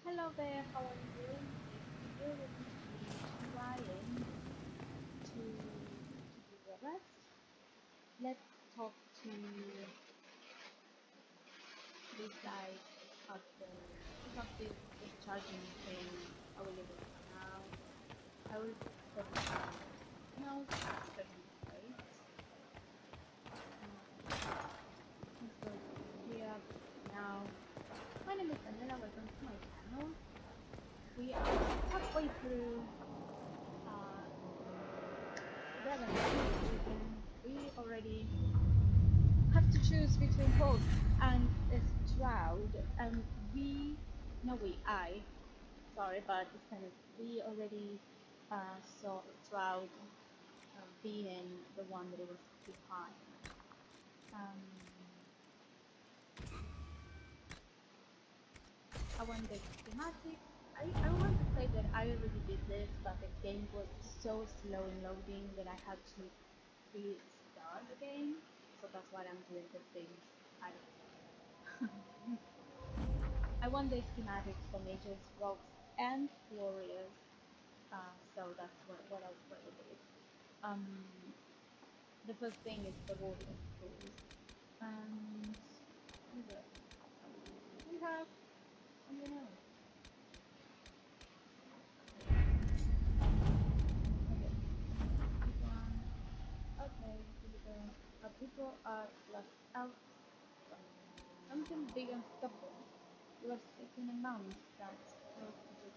Hello there, how are you doing? This video we're going to be trying to do the rest. Let's talk to this guy at the pick up this charging thing. I will leave it for now. I will put it no certain place. Let's go here now. My name is Daniela, welcome to my channel. We are halfway through uh, we already have to choose between Hope and Stroud, and I, sorry, but it's kind of, we already saw Stroud being the one that it was behind. Um, I want the schematics. I want to say that I already did this, but the game was so slow in loading that I had to restart the game. So that's why I'm doing the things I I want the schematics for mages, rogues, and warriors. So that's what I was playing with. Um, the first thing is the warriors, of course. And we have, you know, okay, this one. Okay, here we go. People are left out. Something big and stubborn. You are seeking a mount that's close to the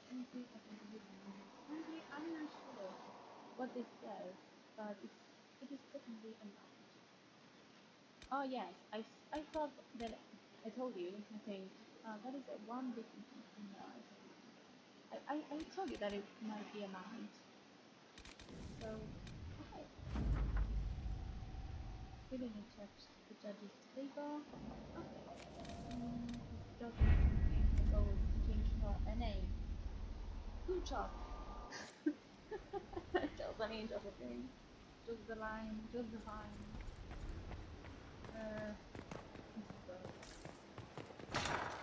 country of individual. Frankly, I'm not sure what this says, but it is definitely a mount. Oh yes, I thought that I told you. I think that is a one big. No, I told you that it might be a mount. So okay, we didn't touch the judge's table. Okay. This doesn't go change her a name. Good job. Just an inch of a thing. Just the line, just the line. So,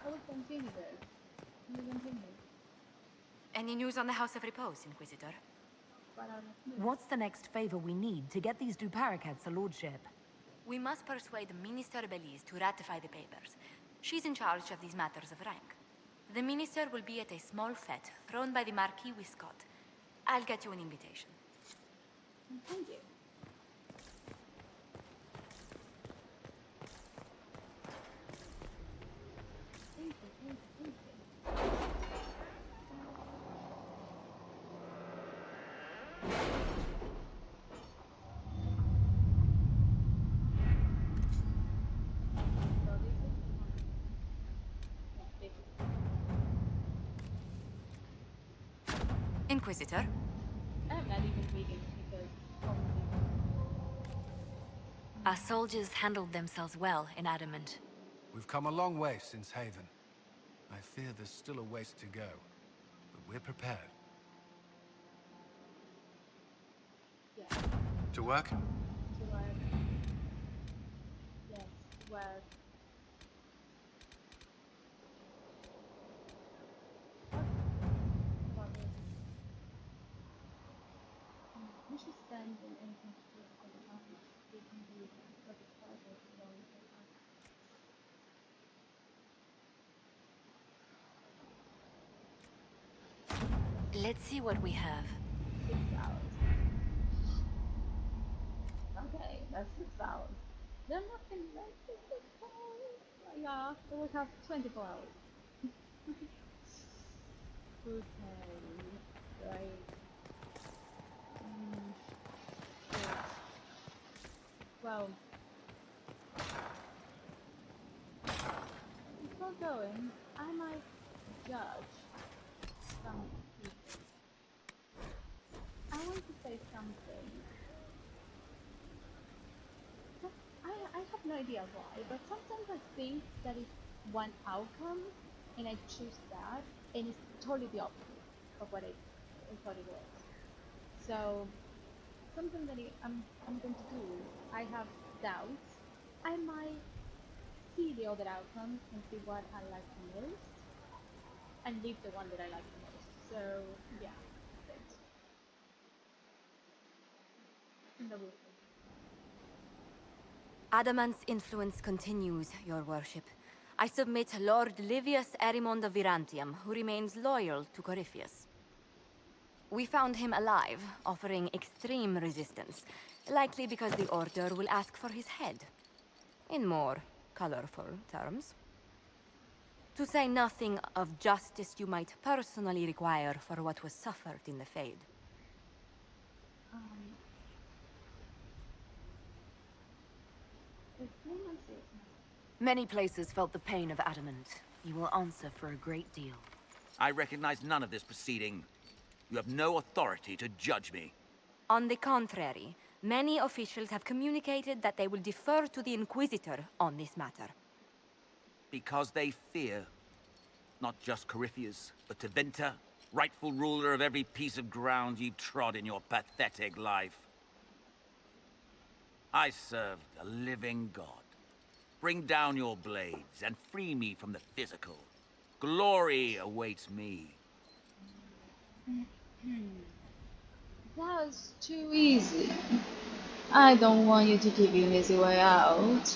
I will continue this. We continue. Any news on the House of Repose, Inquisitor? But I What's the next favor we need to get these Duparacats a lordship? We must persuade Minister Belize to ratify the papers. She's in charge of these matters of rank. The minister will be at a small fete thrown by the Marquis Wiscott. I'll get you an invitation. thank you. Thank you, thank you, thank you. So this is yeah, Inquisitor? I'm not even reading because probably Our soldiers handled themselves well in Adamant. We've come a long way since Haven. I fear there's still a ways to go, but we're prepared. yeah. To work? To work. Yes, to work. We should stand in anything to do for the army. We can do it for the project along the Let's see what we have. 6 hours. Okay, that's 6 hours. There's nothing like 6 hours. Yeah, so we have 24 hours. Okay, right. Mm, yeah. Well, before going, I might judge some people. I want to say something. I have no idea why, but sometimes I think that is one outcome, and I choose that, and it's totally the opposite of what I thought it was. So something that I'm going to do is I have doubts. I might see the other outcome and see what I like the most. and leave the one that I like the most. So yeah, that's in the roof. Adamant's influence continues, your worship. I submit Lord Livius Erimond of Virantium, who remains loyal to Corypheus. We found him alive, offering extreme resistance, likely because the Order will ask for his head. In more colorful terms. To say nothing of justice you might personally require for what was suffered in the Fade. Um, the demons is Many places felt the pain of adamant. You will answer for a great deal. I recognize none of this proceeding. You have no authority to judge me. On the contrary, many officials have communicated that they will defer to the Inquisitor on this matter. Because they fear. Not just Corypheus, but Tevinter, rightful ruler of every piece of ground you trod in your pathetic life. I serve a living god. Bring down your blades and free me from the physical. Glory awaits me. that was too easy. I don't want you to give you an easy way out.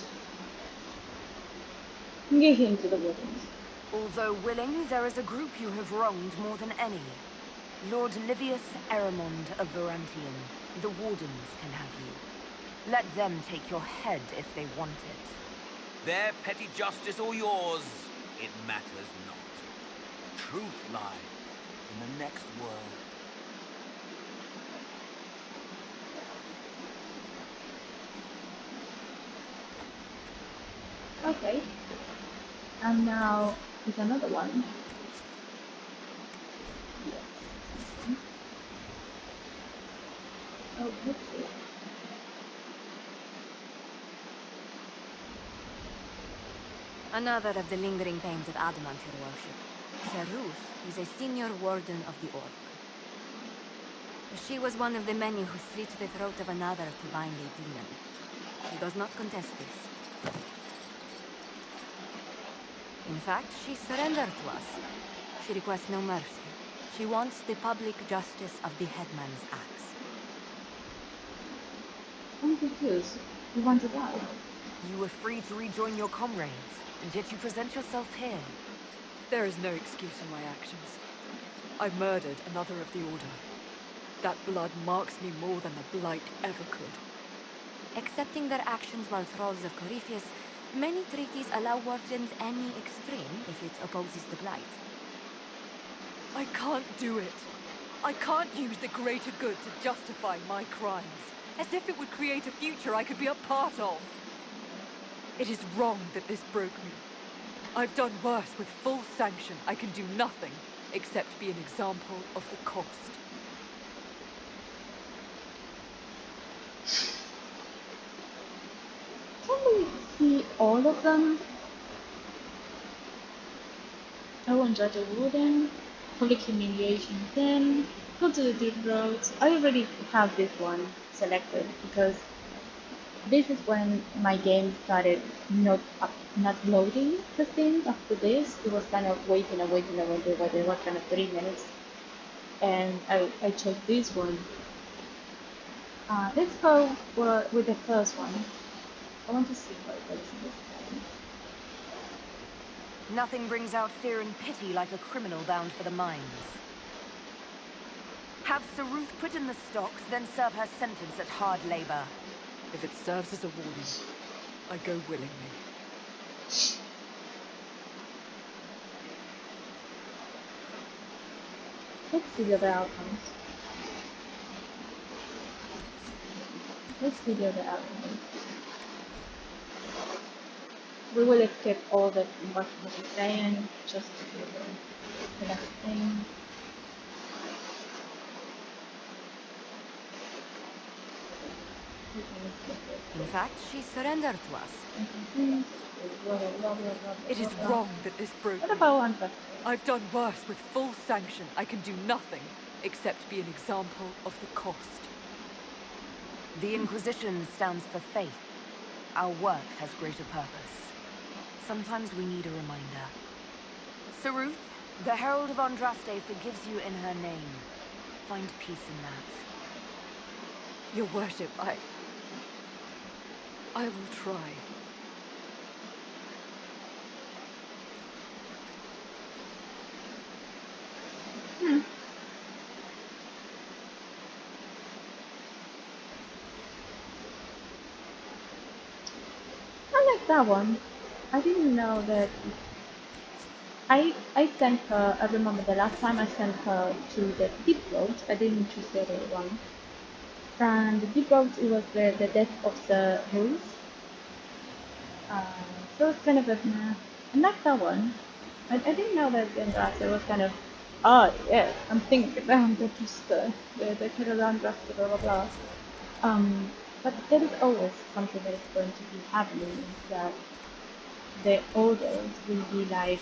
Get him to the wooden. Although willing, there is a group you have wronged more than any. Lord Livius Erimond of Virantium. The Wardens can have you. Let them take your head if they want it. Their petty justice or yours, it matters not. Truth lies in the next world. Okay. And now is another one. Oh, let's see. Another of the lingering pains of Adamant, your worship. Saruth is a senior warden of the Order. She was one of the many who slit the throat of another to bind a demon. She does not contest this. In fact, she surrendered to us. She requests no mercy. She wants the public justice of the headman's axe. I'm confused. You want to die? You were free to rejoin your comrades, and yet you present yourself here. There is no excuse in my actions. I murdered another of the Order. That blood marks me more than the Blight ever could. Accepting their actions while thralls of Corypheus, many treaties allow wardens any extreme if it opposes the Blight. I can't do it. I can't use the greater good to justify my crimes, as if it would create a future I could be a part of. It is wrong that this broke me. I've done worse with full sanction. I can do nothing except be an example of the cost. Can we see all of them? I won't judge a warden. Public humiliation then. Go to the deep roads. I already have this one selected because this is when my game started not loading the thing after this. It was kind of waiting. It was kind of 3 minutes. And I chose this one. Let's go with the first one. I want to see what it is in this game. Nothing brings out fear and pity like a criminal bound for the mines. Have Saruth put in the stocks, then serve her sentence at hard labor. If it serves as a warning, I go willingly. Let's see the other outcomes. Let's see the other outcomes. We will skip all the what he's saying, just to do the next thing. In fact, she surrendered to us. It is wrong that this broke What me. about one person? I've done worse with full sanction. I can do nothing except be an example of the cost. The Inquisition stands for faith. Our work has greater purpose. Sometimes we need a reminder. Saruth, The Herald of Andraste forgives you in her name. Find peace in that. Your worship, I will try. I like that one. I didn't know that. I sent her. I remember the last time I sent her to the deep road. I didn't choose the other one. And the deep road, it was the death of the rules. So it's kind of a meh. I like that one. I didn't know that the Andraste was kind of. Oh yeah, I'm thinking about the Kettle Andraste, blah blah blah. But there is always something that is going to be happening, is that the orders will be like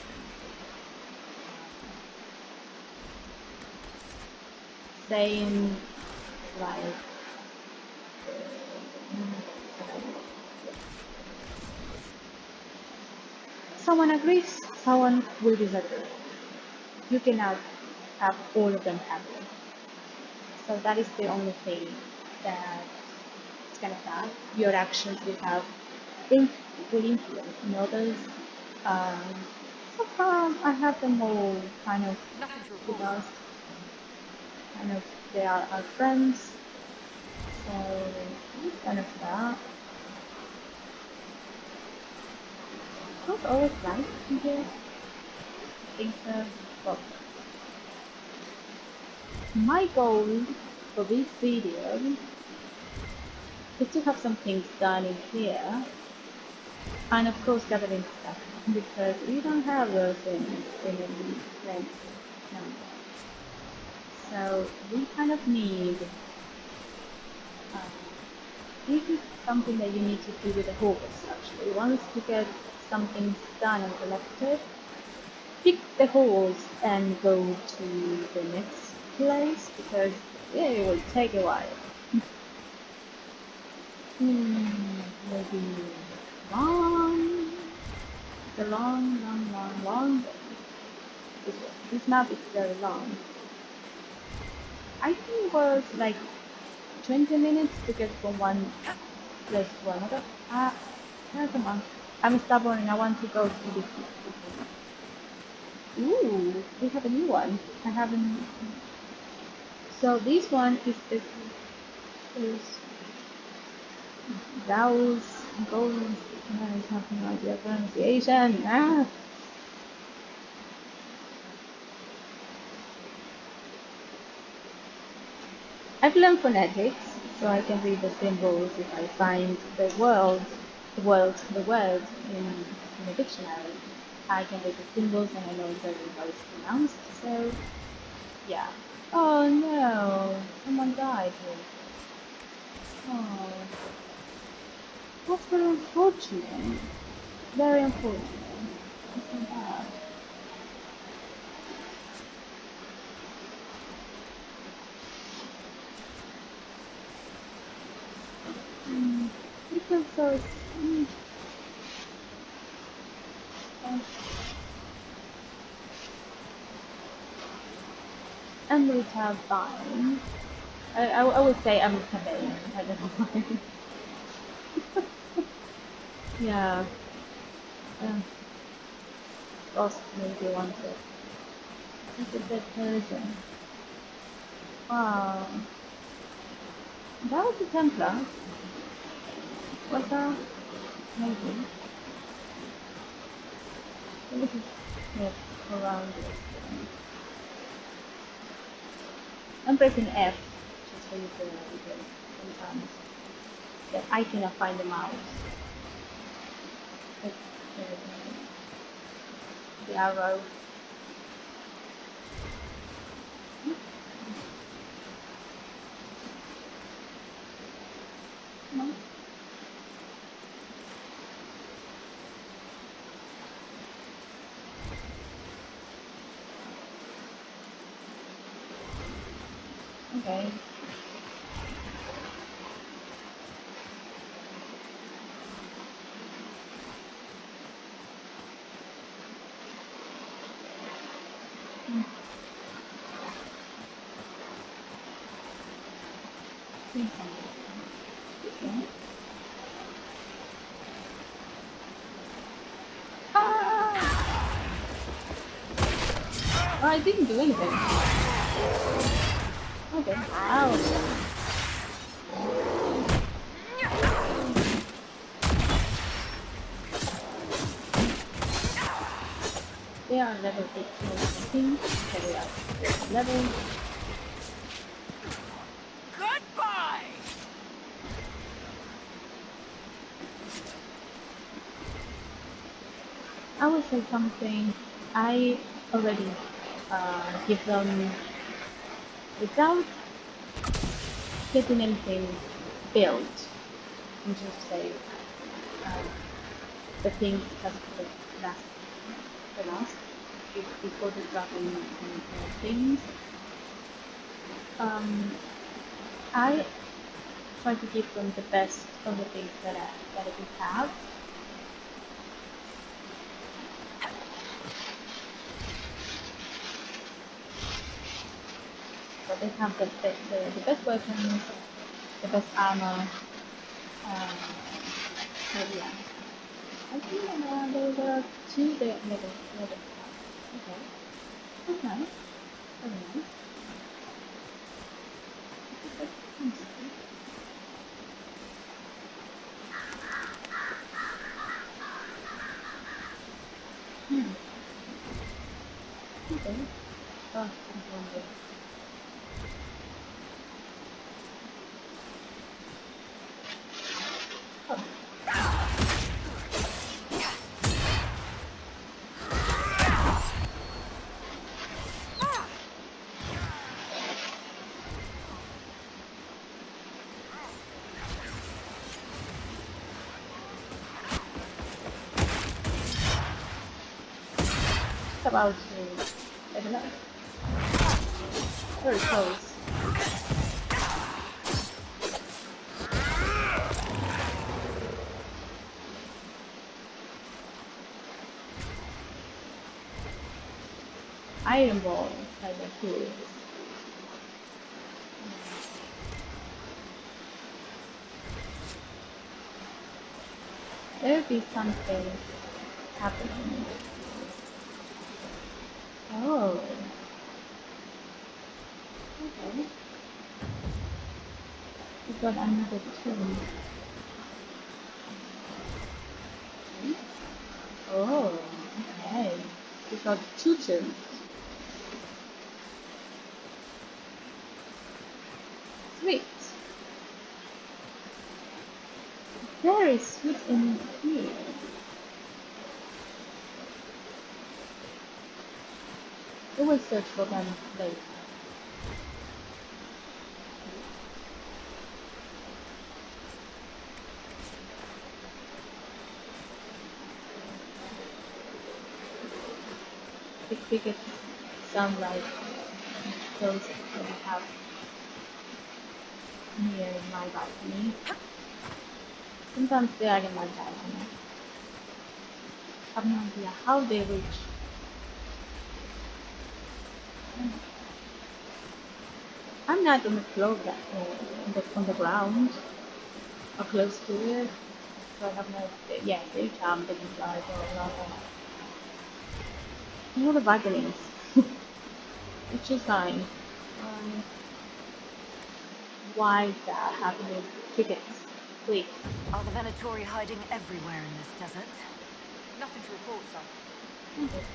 saying like someone agrees, someone will disagree. You cannot have all of them happy. So that is the only thing that it's kind of bad. Your actions will have will influence in others. Um, so far, I have them all kind of Nothing to with report, us. sir. Kind of, they are our friends. So it's kind of that. Not always right in here. I think well, my goal for this video is to have some things done in here, and of course gathering stuff, because we don't have those things in any place. No. So we kind of need, uh, this is something that you need to do with the horse actually. Once you get something done and collected, pick the horse and go to the next place, because yeah, it will take a while. Maybe long. It's a long day. This map is very long. I think it was like 20 minutes to get from one place to another. Come on. I'm stubborn and I want to go to this. Ooh, we have a new one. I haven't. So this one is Gauss, Golden. I have no idea pronunciation. I've learned phonetics, so I can read the symbols if I find the word in a dictionary. I can read the symbols and I know exactly how it's pronounced. So, yeah. Oh no, someone died here. Oh, that's very unfortunate. Very unfortunate. That's so bad. Because those. Amrita fine. I would say Amrita Bain. I don't know why. Yeah. Lost maybe wanted. It's a dead person. Wow. That was a Templar. Was that? Maybe. Let me just get around this. I'm pressing F just for you to know because sometimes I cannot find the mouse. It's, the arrow. No. Okay. Please something. Okay. Ah! Oh, I didn't do anything. Okay. Ouch. They are level 18 and 19, so we are different levels. Goodbye! I would say something I already give them without getting anything built. And just say um, the things just for the last before the dropping things. I try to give them the best of the things that we have. So they have the best weapons, the best armor. So yeah, I think there were two there level. Okay, that's nice. Very nice. Hmm. Okay. Oh, I'm wondering. Oh. It's about to level up. Very close. Iron Ball by the Furious. There will be something happening. Oh. Okay. We got another tomb. Oh, okay. We got two tombs. Sweet. Very sweet indeed. We will search for them later. The crickets sound like those that we have near my balcony. Sometimes they are in my balcony. I have no idea how they reach. I'm not on the floor, on the ground, or close to it, so I have no idea. Yes, they jump, they can fly, blah, blah, blah. You know the balconies, which is fine. Why is that happening with crickets? Wait. Are the Venatori hiding everywhere in this desert? Nothing to report, sir. Okay.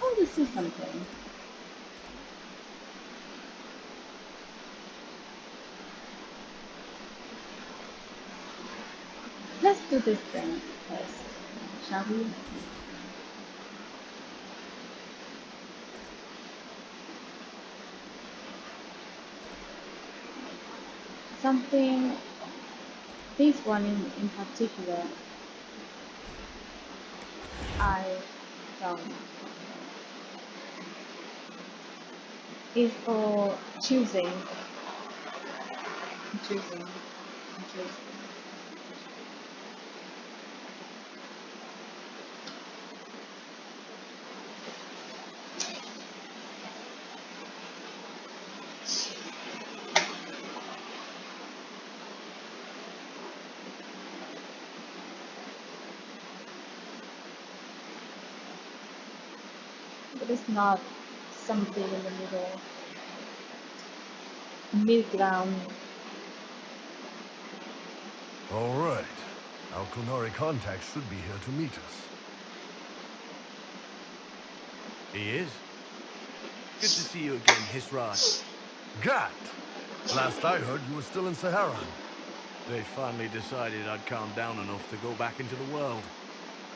Oh, this is something. Let's do this thing first, shall we? Something, this one in particular, I don't. Is for choosing, choosing, choosing. But it's not something in the middle ground. All right. Our Kunari contact should be here to meet us. He is. Good to see you again, Hisrad. Gat! Last I heard, you were still in Saharan. They finally decided I'd calmed down enough to go back into the world.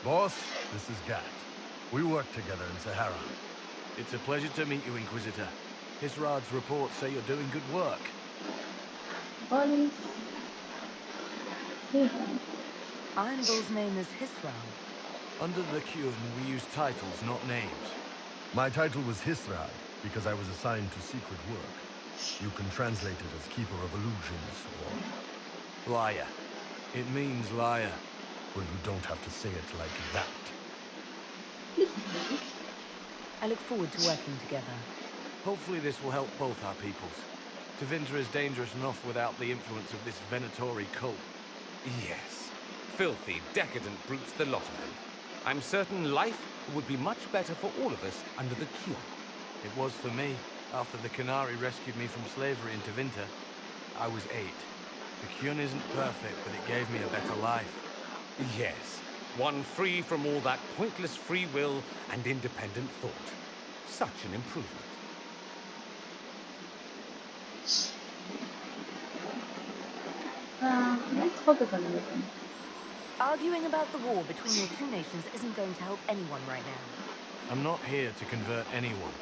Boss, this is Gat. We work together in Saharan. It's a pleasure to meet you, Inquisitor. Hisrad's reports say you're doing good work. What is different? Iron Bull's name is Hisrad. Under the Qun, we use titles, not names. My title was Hisrad because I was assigned to secret work. You can translate it as Keeper of Illusions, or... Liar. It means liar. Well, you don't have to say it like that. I look forward to working together. Hopefully this will help both our peoples. Tevinter is dangerous enough without the influence of this Venatori cult. Yes. Filthy, decadent brutes, the lot of them. I'm certain life would be much better for all of us under the Qun. It was for me, after the Qunari rescued me from slavery in Tevinter. I was 8. The Qun isn't perfect, but it gave me a better life. Yes. One free from all that pointless free will and independent thought. Such an improvement. Let's focus on everything. Arguing about the war between your two nations isn't going to help anyone right now. I'm not here to convert anyone.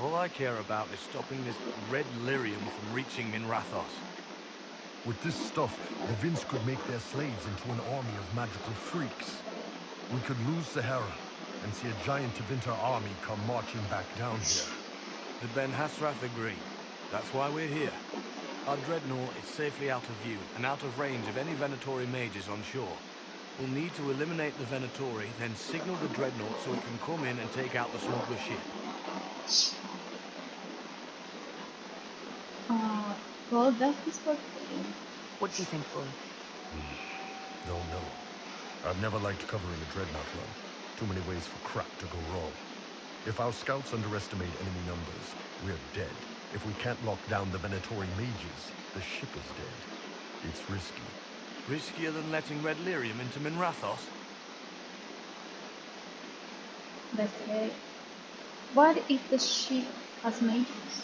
All I care about is stopping this red lyrium from reaching Minrathos. With this stuff, the Vince could make their slaves into an army of magical freaks. We could lose Sahara and see a giant Tevinter army come marching back down here. The Ben Hasrath agree. That's why we're here. Our dreadnought is safely out of view and out of range of any Venatori mages on shore. We'll need to eliminate the Venatori, then signal the dreadnought so it can come in and take out the smuggler ship. Well, does this work? What do you think, Bull? Don't know. I've never liked covering a dreadnought run. Too many ways for crap to go wrong. If our scouts underestimate enemy numbers, we're dead. If we can't lock down the Venatori mages, the ship is dead. It's risky. Riskier than letting red lyrium into Minrathos? Okay. What if the ship has mages?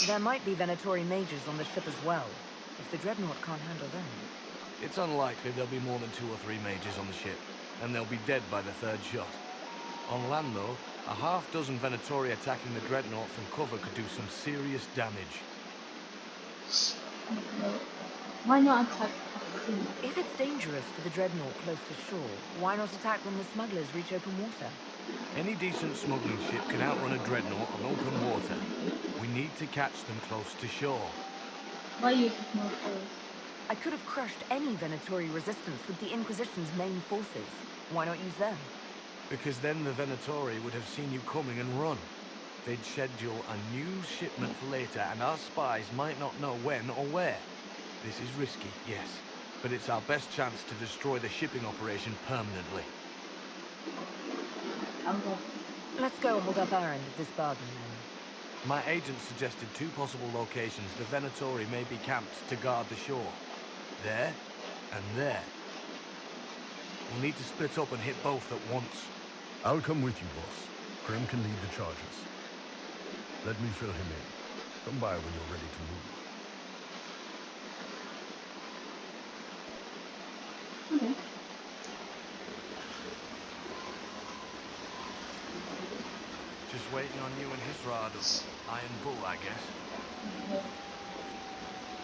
There might be Venatori mages on the ship as well, if the dreadnought can't handle them. It's unlikely there'll be more than 2 or 3 mages on the ship, and they'll be dead by the 3rd shot. On land, though, a half-dozen Venatori attacking the dreadnought from cover could do some serious damage. Okay. Why not attack at sea? If it's dangerous for the dreadnought close to shore, why not attack when the smugglers reach open water? Any decent smuggling ship can outrun a dreadnought on open water. We need to catch them close to shore. Why use it more force? I could have crushed any Venatori resistance with the Inquisition's main forces. Why not use them? Because then the Venatori would have seen you coming and run. They'd schedule a new shipment for later, and our spies might not know when or where. This is risky, yes, but it's our best chance to destroy the shipping operation permanently. I'll go. Let's go hold up our end of this bargain, then. My agent suggested 2 possible locations the Venatori may be camped to guard the shore. There, and there. We'll need to split up and hit both at once. I'll come with you, boss. Krim can lead the charges. Let me fill him in. Come by when you're ready to move. Okay. Just waiting on you and Hisrad, Iron Bull, I guess. Okay.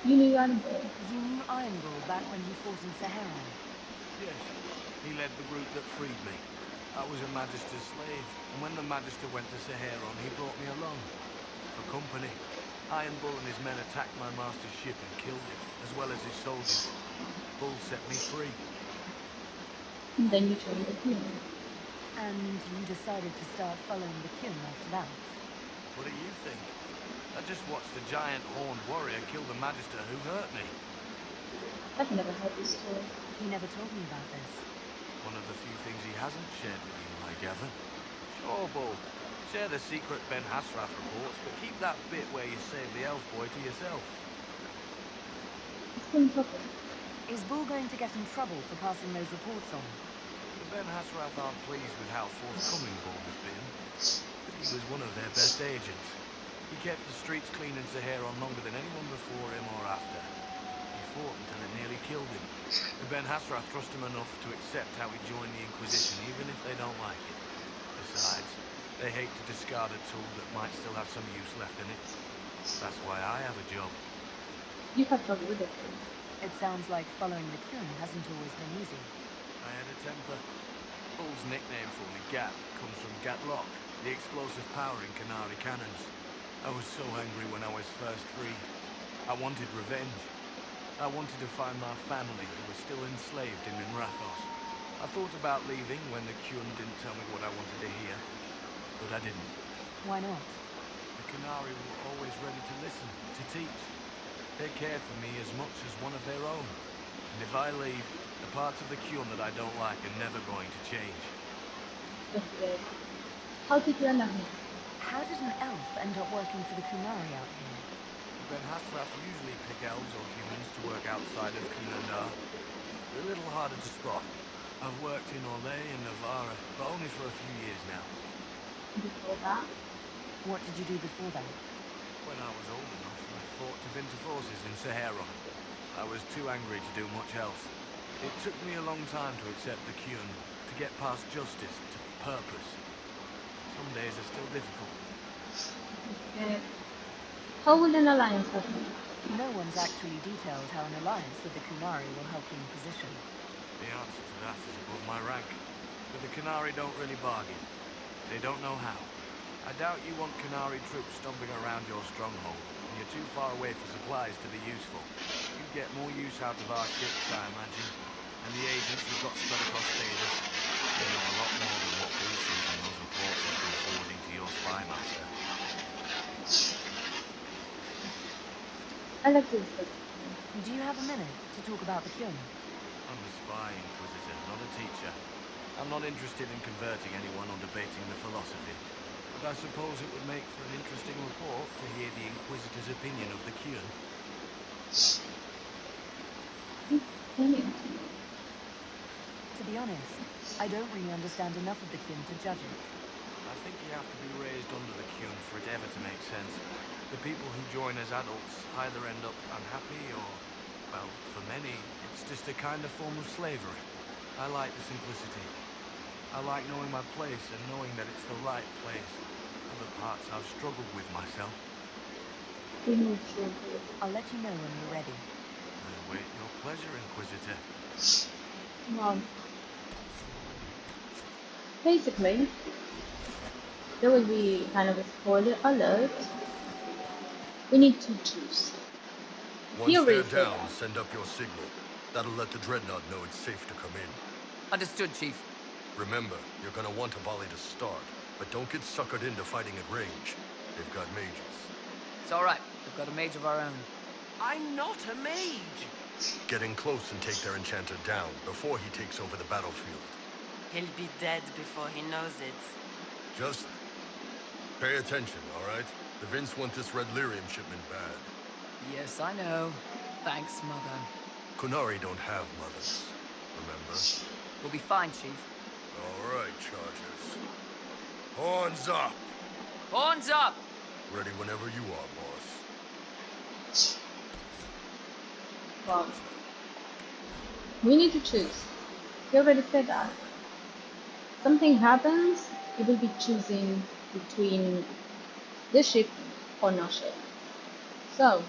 You knew Iron Bull. You knew Iron Bull back when he fought in Sahara. Yes, he led the group that freed me. I was a Magister's slave, and when the Magister went to Saharon, he brought me along. For company, Iron Bull and his men attacked my master's ship and killed him, as well as his soldiers. Bull set me free. And then you joined the team. And you decided to start following the Qun after that. What do you think? I just watched a giant horned warrior kill the Magister who hurt me. I've never heard this story. He never told me about this. One of the few things he hasn't shared with you, I gather. Sure, Bull. Share the secret Ben Hasrath reports, but keep that bit where you save the elf boy to yourself. It's been talking. Is Bull going to get in trouble for passing those reports on? The Ben Hasrath aren't pleased with how forthcoming Bull has been. But he was one of their best agents. He kept the streets clean in Zaheron longer than anyone before him or after. He fought until it nearly killed him. The Ben Hasrath trust him enough to accept how he joined the Inquisition, even if they don't like it. Besides, they hate to discard a tool that might still have some use left in it. That's why I have a job. You have trouble with it. It sounds like following the Kyun hasn't always been easy. I had a temper. Bull's nickname for me, Gat, comes from Gatlock, the explosive power in Canary cannons. I was so angry when I was first free. I wanted revenge. I wanted to find my family who was still enslaved in Minrathos. I thought about leaving when the Kyun didn't tell me what I wanted to hear, but I didn't. Why not? The Canary were always ready to listen, to teach. They cared for me as much as one of their own. And if I leave, the parts of the Kyun that I don't like are never going to change. That's good. How did you end up here? How did an elf end up working for the Kunari out here? Ben Hasrath usually pick elves or humans to work outside of Kunandar. They're a little harder to spot. I've worked in Orlais and Navarra, but only for a few years now. Before that? What did you do before that? When I was old enough, I fought Tevinter forces in Zaheron. I was too angry to do much else. It took me a long time to accept the Kyun, to get past justice, to purpose. Some days are still difficult. Okay. How will an alliance happen? No one's actually detailed how an alliance with the Kunari will help the Inquisition. The answer to that is above my rank. But the Canary don't really bargain. They don't know how. I doubt you want Canary troops stomping around your stronghold, and you're too far away for supplies to be useful. You'd get more use out of our ships, I imagine. And the agents we've got spread across Thedas, they know a lot more than what we've seen from those reports I've been forwarding to your spy master. I like to discuss. Do you have a minute to talk about the Kyun? I'm a spy inquisitor, not a teacher. I'm not interested in converting anyone or debating the philosophy. But I suppose it would make for an interesting report to hear the Inquisitor's opinion of the Kyun. To be honest, I don't really understand enough of the Kyun to judge it. I think you have to be raised under the Kyun for it ever to make sense. The people who join as adults either end up unhappy or, well, for many, it's just a kind of form of slavery. I like the simplicity. I like knowing my place and knowing that it's the right place. Other parts I've struggled with myself. I'll let you know when you're ready. I await your pleasure, Inquisitor. Well, basically, there will be kind of a spoiler alert. We need to choose. Once Here they're is down, send up your signal. That'll let the Dreadnought know it's safe to come in. Understood, Chief. Remember, you're gonna want a volley to start, but don't get suckered into fighting at range. They've got mages. It's all right. We've got a mage of our own. I'm not a mage. Get in close and take their enchanter down before he takes over the battlefield. He'll be dead before he knows it. Just pay attention, all right? The Vince want this red lyrium shipment bad. Yes, I know. Thanks, Mother. Kunari don't have mothers, remember? We'll be fine, Chief. All right, Chargers. Horns up! Horns up! Ready whenever you are, boss. Well, we need to choose. You already said that. Something happens, you will be choosing between this ship or no ship. So,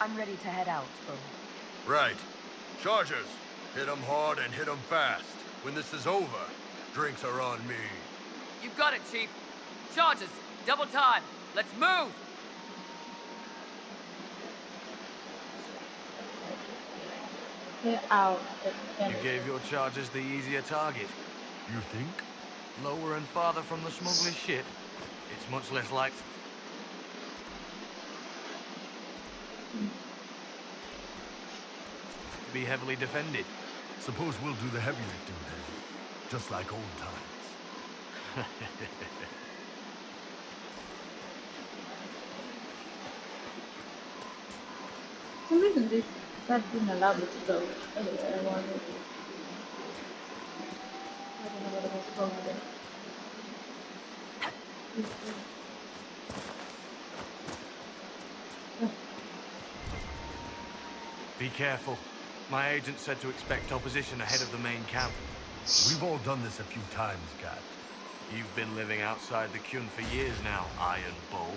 I'm ready to head out, Bull. Right. Chargers, hit 'em hard and hit 'em fast. When this is over, drinks are on me. You got it, Chief. Charges. Double time. Let's move! get out. You gave your chargers the easier target. You think? Lower and farther from the smuggler's ship, it's much less likely to be heavily defended. Suppose we'll do the heavy lifting then. Just like old times. For some reason this that didn't allow me to go anywhere I wanted. I don't know what was wrong with it. Be careful. My agent said to expect opposition ahead of the main camp. We've all done this a few times, Gat. You've been living outside the Kyun for years now, Iron Bull.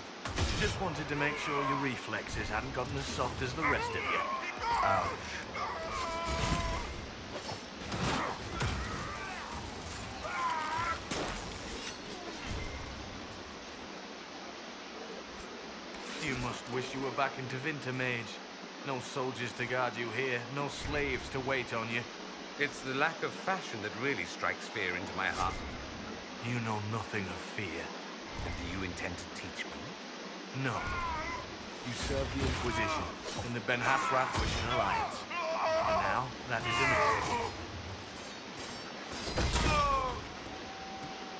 Just wanted to make sure your reflexes hadn't gotten as soft as the rest of you. Ouch. You must wish you were back in Tevinter, Mage. No soldiers to guard you here, no slaves to wait on you. It's the lack of fashion that really strikes fear into my heart. You know nothing of fear. And do you intend to teach me? No. You serve the Inquisition in the Ben Hasrath Wishing Alliance. And now, that is enough.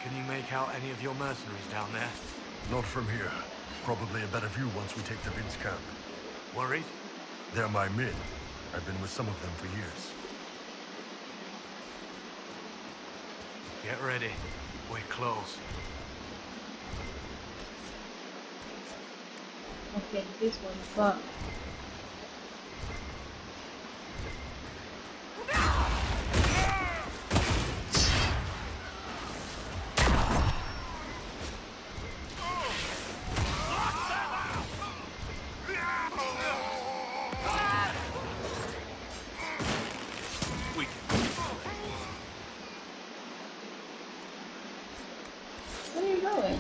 Can you make out any of your mercenaries down there? Not from here. Probably a better view once we take the Vince camp. Worried? They're my men. I've been with some of them for years. Get ready. We're close. Okay, this one, but where are you going?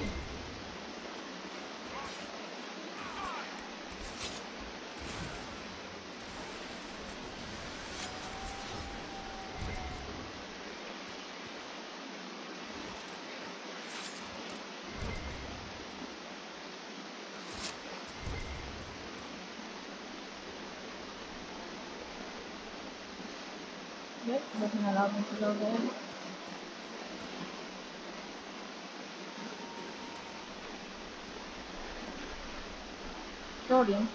Yep, doesn't allow me to go there. Jordan,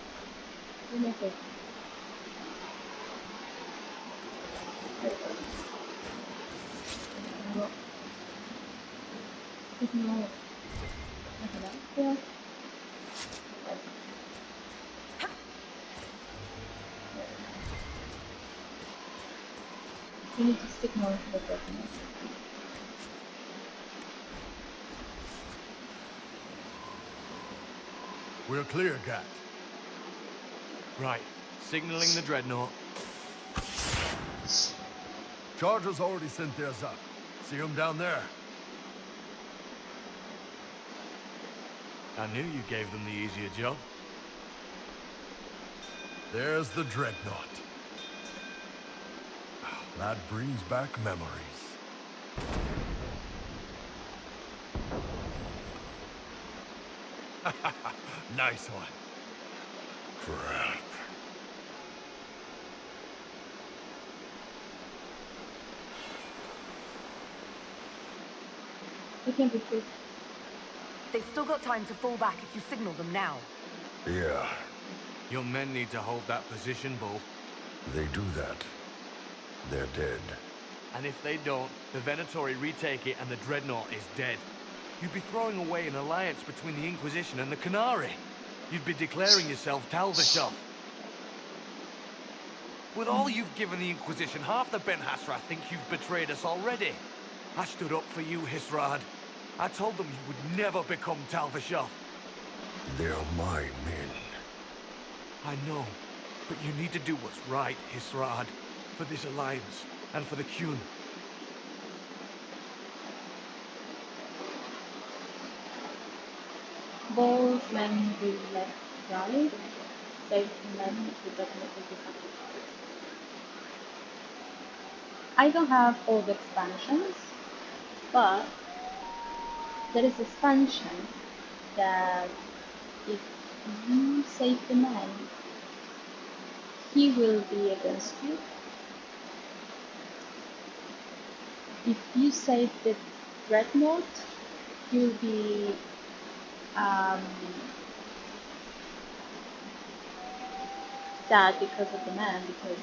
give me a favor. There's no nothing else there. You need to stick more to the document. We're clear, Gat. Right. Signaling the Dreadnought. Chargers already sent theirs up. See them down there? I knew you gave them the easier job. There's the Dreadnought. That brings back memories. Nice one. Crap. It can be quick. They've still got time to fall back if you signal them now. Yeah, Your men need to hold that position, Bull. they do that. They're dead. And if they don't, the Venatori retake it and the Dreadnought is dead. You'd be throwing away an alliance between the Inquisition and the Canary. You'd be declaring yourself Talvashov. With all you've given the Inquisition, half the Ben Hasrath think you've betrayed us already. I stood up for you, Hisrad. I told them you would never become Talvashov. They're my men. I know, but you need to do what's right, Hisrad. For this alliance, and for the Kyun. Both men will left right, safe men will definitely be happy. I don't have all the expansions, but there is expansion that if you save the man, he will be against you. If you save the Dreadnought, he will be um, sad because of the man, because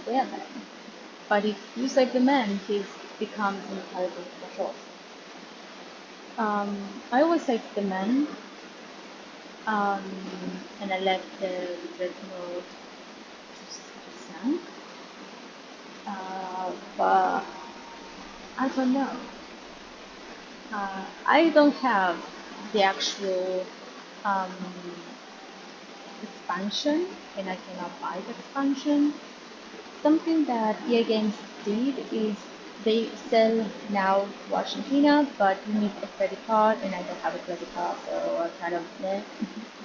they are men. But if you save the man, he becomes intelligent for sure. I always save the men, um, and I let the dreadnought to sink. But I don't know. I don't have the actual um, expansion, and I cannot buy the expansion. Something that EA Games did is they sell now to Argentina, but you need a credit card, and I don't have a credit card, so I'm kind of meh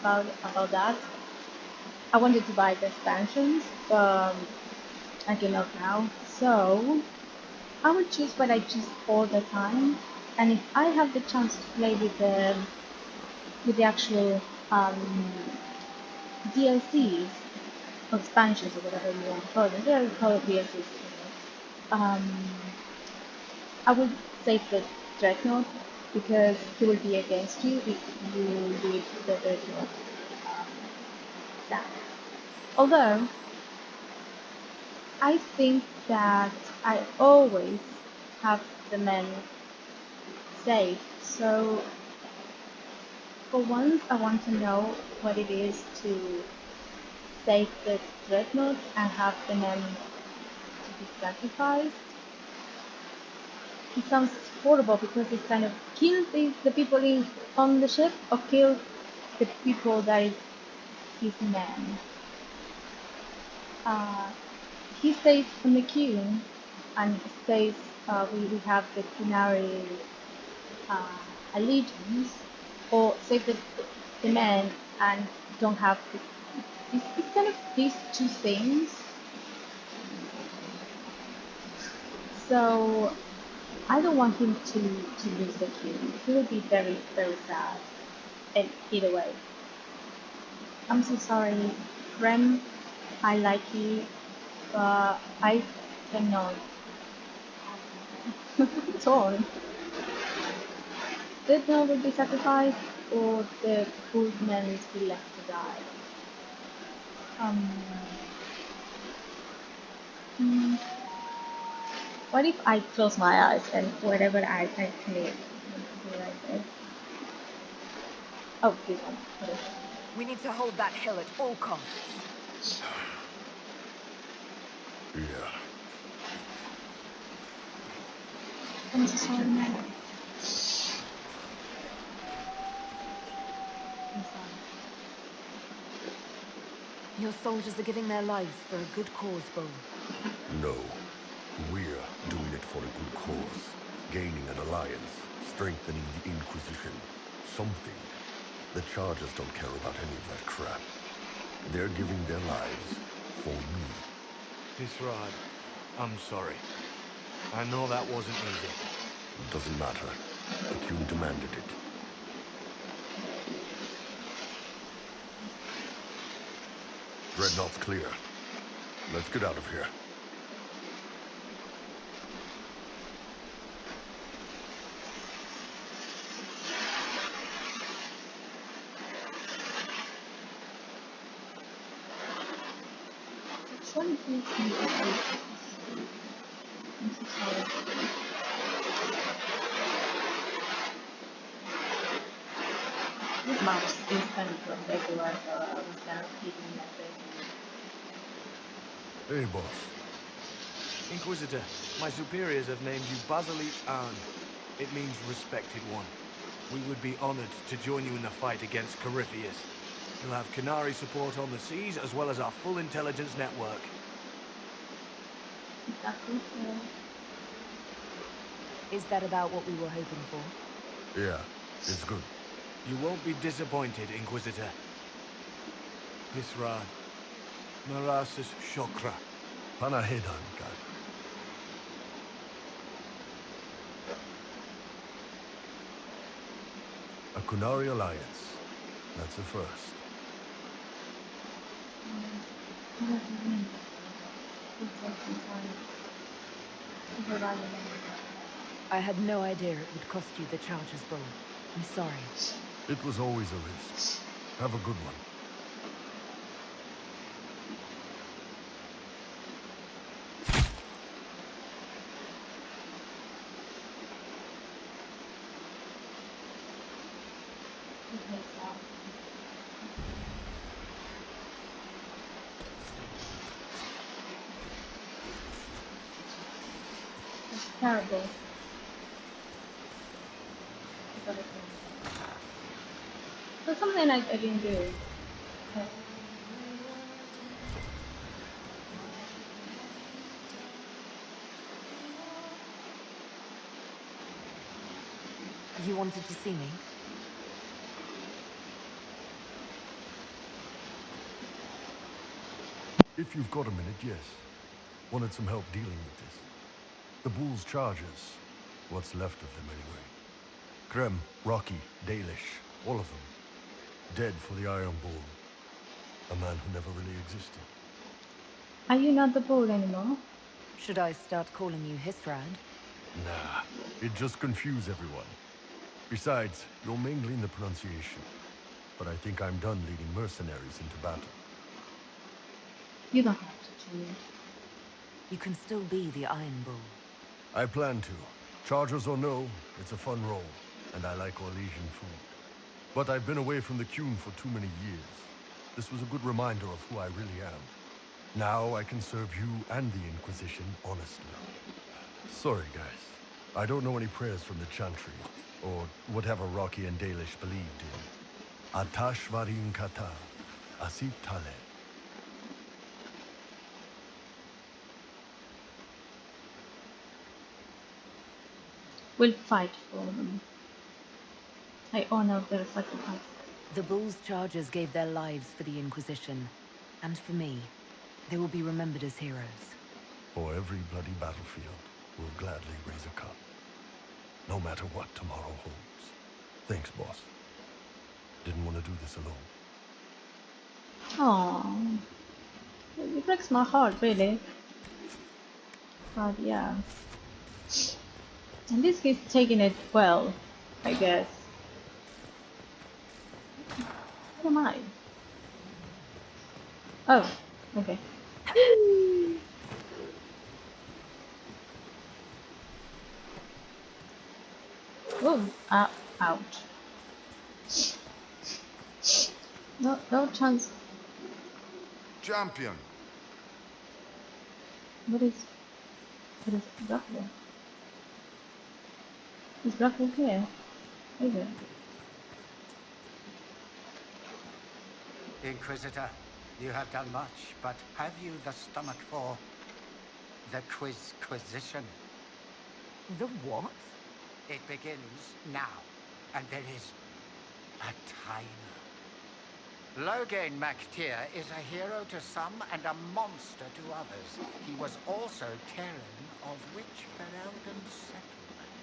about that. I wanted to buy the expansions, but I cannot now. So I would choose what I choose all the time, and if I have the chance to play with the actual DLCs, expansions or whatever you want to call them, they're called DLCs. Um, I would save the Dreadnought because he will be against you if you leave the Dreadnought down. Although I think that I always have the men saved, so for once I want to know what it is to save the Dreadnought and have the men to be sacrificed. It sounds horrible because it's kind of kill the people on the ship or kill the people that is his men. He stays on the queue and stays, we have the Canary allegiance, or save the men and don't have the, it's kind of these two things. So I don't want him to lose the queue. He will be very, very sad. And either way. I'm so sorry. Rem, I like you, but I cannot. Torn. Deadnell will be sacrificed, or the poor man will be left to die. Um, hmm, what if I close my eyes and whatever I click? Oh, this one. Okay. We need to hold that hill at all costs. Yeah. I'm so sorry, man. I'm sorry. Your soldiers are giving their lives for a good cause, Bull. No. We're doing it for a good cause. Gaining an alliance. Strengthening the Inquisition. Something. The Chargers don't care about any of that crap. They're giving their lives for me. Israel, I'm sorry. I know that wasn't easy. Doesn't matter. The Q demanded it. Dreadnought's clear. Let's get out of here. It's one of these things. I'm so sorry. This mouse is kind of from everywhere, so I was kind of keeping that thing. Hey, boss. Inquisitor, my superiors have named you Basilit Arn. It means respected one. We would be honored to join you in the fight against Corypheus. You'll have Canary support on the seas, as well as our full intelligence network. Is that good? Is that about what we were hoping for? Yeah, it's good. You won't be disappointed, Inquisitor. Israel, Marasis Shokra. Panahedanka. A Kunari alliance. That's a first. What does it mean? It's like some time. It's a value. I had no idea it would cost you the Charger's Bull. I'm sorry. It was always a risk. Have a good one. It's terrible. That's something I didn't do. Okay. You wanted to see me? If you've got a minute, yes. Wanted some help dealing with this. The Bull's charges. What's left of them, anyway. Krem, Rocky, Dalish, all of them. Dead for the Iron Bull. A man who never really existed. Are you not the bull anymore? Should I start calling you Hisrad? Nah, it just confuse everyone. Besides, you're mangling the pronunciation. But I think I'm done leading mercenaries into battle. You don't have to change. You can still be the Iron Bull. I plan to. Chargers or no, it's a fun role, and I like Orlesian food. But I've been away from the Qun for too many years. This was a good reminder of who I really am. Now I can serve you and the Inquisition honestly. Sorry, guys. I don't know any prayers from the Chantry, or whatever Rocky and Dalish believed in. Atash varin kata, asit tale. We'll fight for them. I honor their sacrifice. The Bull's Chargers gave their lives for the Inquisition. And for me, they will be remembered as heroes. For every bloody battlefield, we'll gladly raise a cup. No matter what tomorrow holds. Thanks, boss. Didn't want to do this alone. Aww. It breaks my heart, really. But yeah. And this kid's taking it well, I guess. What am I? Oh, okay. Oh, ouch. No chance. Champion. What is Blackwell? Is Blackwell here? Is it? Inquisitor, you have done much, but have you the stomach for the Quizquisition? The what? It begins now, and there is a timer. Logain MacTier is a hero to some and a monster to others. He was also Terran of which Ferelden settlement?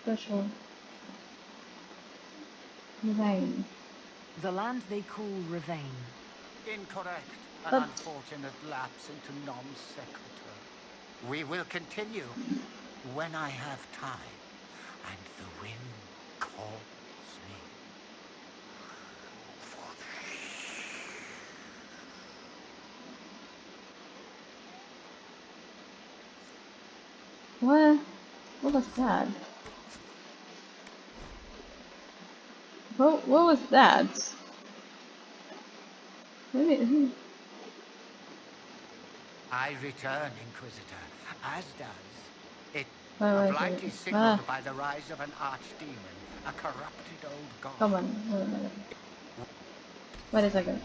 Special. Rain. The land they call Ravain. Incorrect. An But- unfortunate lapse into non sequitur. We will continue when I have time and the wind calls me. What was that? What was that? Maybe. I return, Inquisitor, as does it. Wait, a wait, blighty wait. signaled by the rise of an archdemon, a corrupted old god. Come on. Wait a second.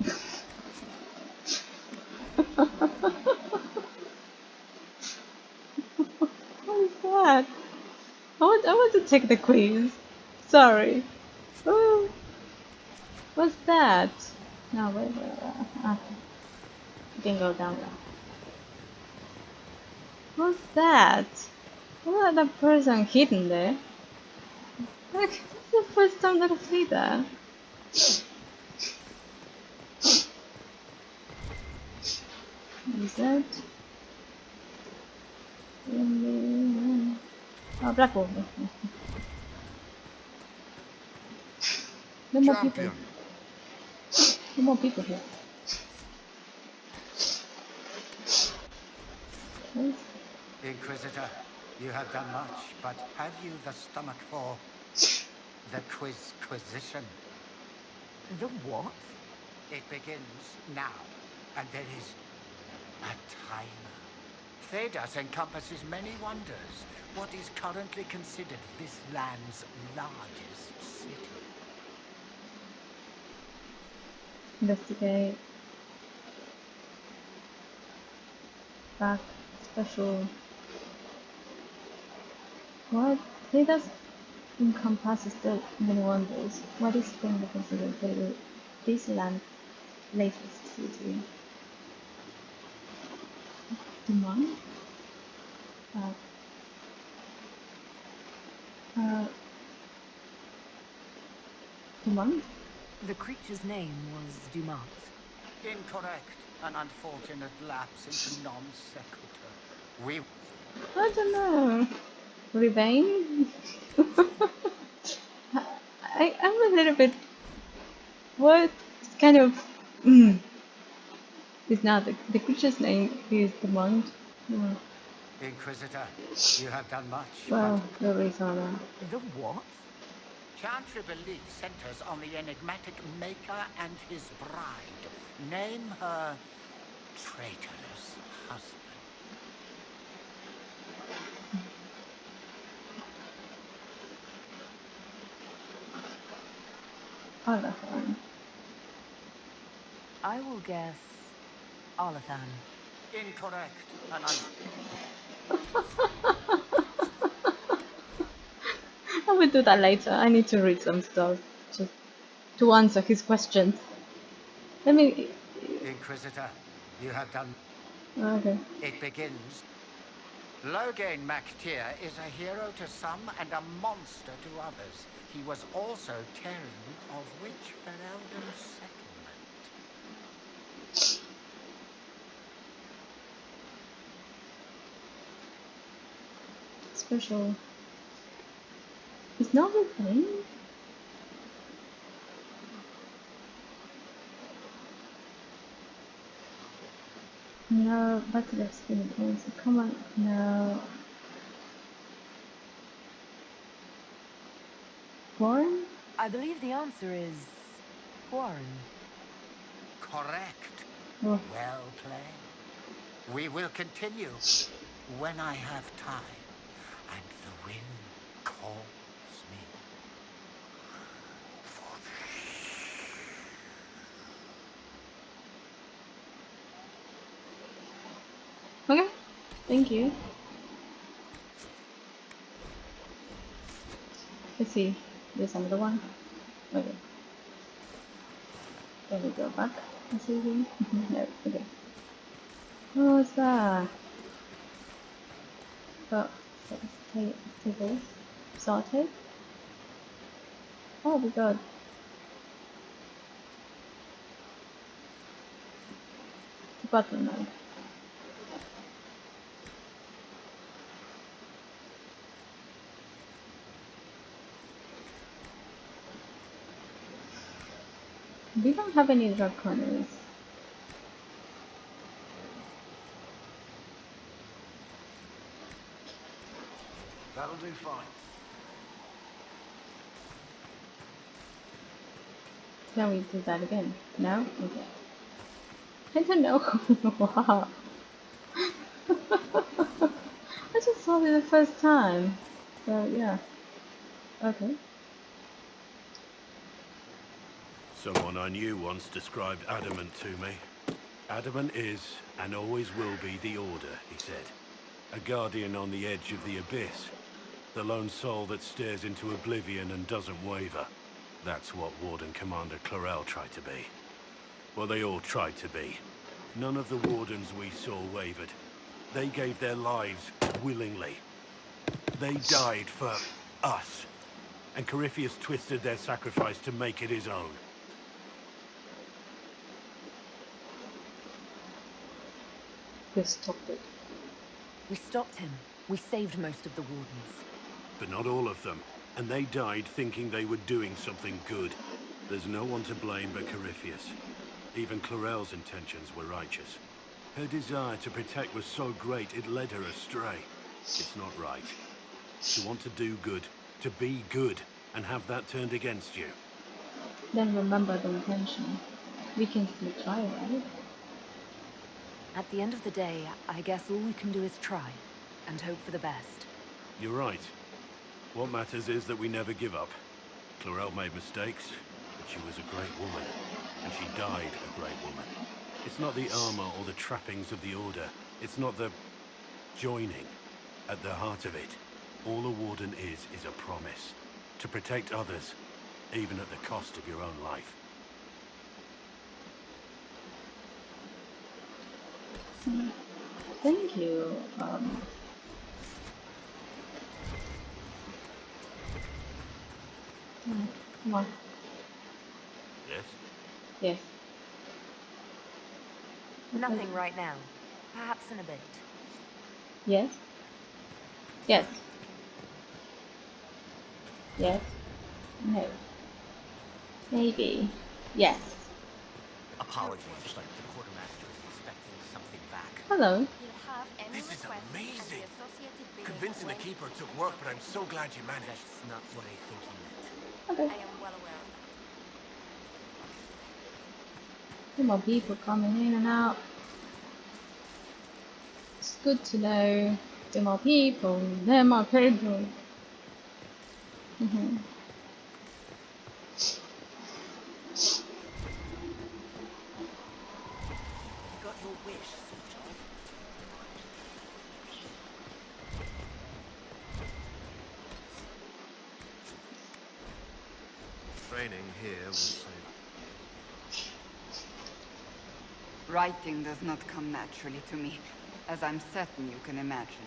What is that? I want to take the quiz. Sorry. Oh, what's that? No, wait. Okay. You can go down there. What's that? What other person hidden there? Like, it's the first time that I see that. What is that? Oh, Black Wolf. No more people. Champion. No more people here. Nice. Inquisitor, you have done much, but have you the stomach for the Quizquisition? The what? It begins now, and there is a timer. Thedas encompasses many wonders. What is currently considered this land's largest city? Investigate. Back. Special. What? It does encompasses the many wonders. What is currently considered this land latest city? Demand? Demand? The creature's name was Dumont. Incorrect. An unfortunate lapse into non sequitur. We... I don't know. Rebane? I'm a little bit. What kind of. It's not the creature's name is Demand. No. Inquisitor, you have done much, Well, but... the reason. The what? Chantry belief centers on the enigmatic Maker and his bride. Name her traitorous husband. Alathan. I will guess Alathan. Incorrect. I will do that later. I need to read some stuff just to answer his questions. Let me. Inquisitor, you have done... Okay. It begins... Loghain MacTier is a hero to some and a monster to others. He was also Terran of which Ferelden settlement? Special. It's not a thing? No, but that's been points. Come on, no. Warren? I believe the answer is Warren. Correct. Oh. Well played. We will continue when I have time and the wind calls me. Okay, thank you. Let's see, there's another one. Okay. Then we go back. Let's see. No, okay. What was that? Oh, tables. Sauteed? Oh my god. Button now. We don't have any drug corners. That'll do fine. Can we do that again? No? Okay. I don't know. Wow. I just saw it the first time. So yeah. Okay. Someone I knew once described adamant to me. Adamant is, and always will be, the Order, he said. A guardian on the edge of the abyss. The lone soul that stares into oblivion and doesn't waver. That's what Warden Commander Clarel tried to be. Well, they all tried to be. None of the Wardens we saw wavered. They gave their lives willingly. They died for us. And Corypheus twisted their sacrifice to make it his own. We stopped it. We stopped him. We saved most of the Wardens. but not all of them. And they died thinking they were doing something good. There's no one to blame but Corypheus. Even Chlorel's intentions were righteous. Her desire to protect was so great it led her astray. It's not right. To want to do good, to be good, and have that turned against you. Then remember the intention. We can still try, right? At the end of the day, I guess all we can do is try, and hope for the best. You're right. What matters is that we never give up. Chlorel made mistakes, but she was a great woman, and she died a great woman. It's not the armor or the trappings of the Order. It's not the joining. At the heart of it, all a warden is a promise. To protect others, even at the cost of your own life. Thank you. Come on. Yes? Yes. Nothing right now. Perhaps in a bit. Yes. Yes. Yes. No. Maybe. Yes. Apologies, but the quartermaster is expecting something back. Hello. This is amazing! Convincing the keeper took work, but I'm so glad you managed. That's not what I think he meant. Okay. I am well aware of that. More people coming in and out. It's good to know. There are more people. There are more people. Mm-hmm. You got your wish, sweet child. Training here will save. Writing does not come naturally to me, as I'm certain you can imagine.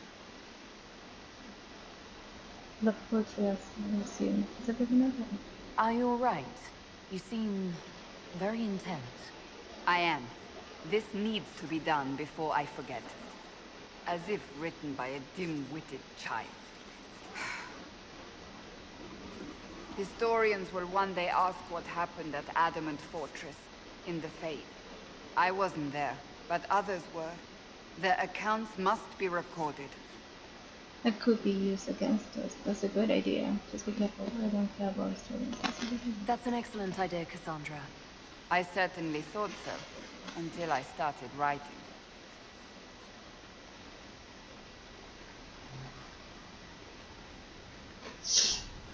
Love poetry as I assume. Is everything okay? Are you alright? You seem very intense. I am. This needs to be done before I forget. As if written by a dim-witted child. Historians will one day ask what happened at Adamant Fortress, in the Fade. I wasn't there, but others were. Their accounts must be recorded. That could be used against us. That's a good idea. Just be careful. I don't care about stories. That's an excellent idea, Cassandra. I certainly thought so, until I started writing.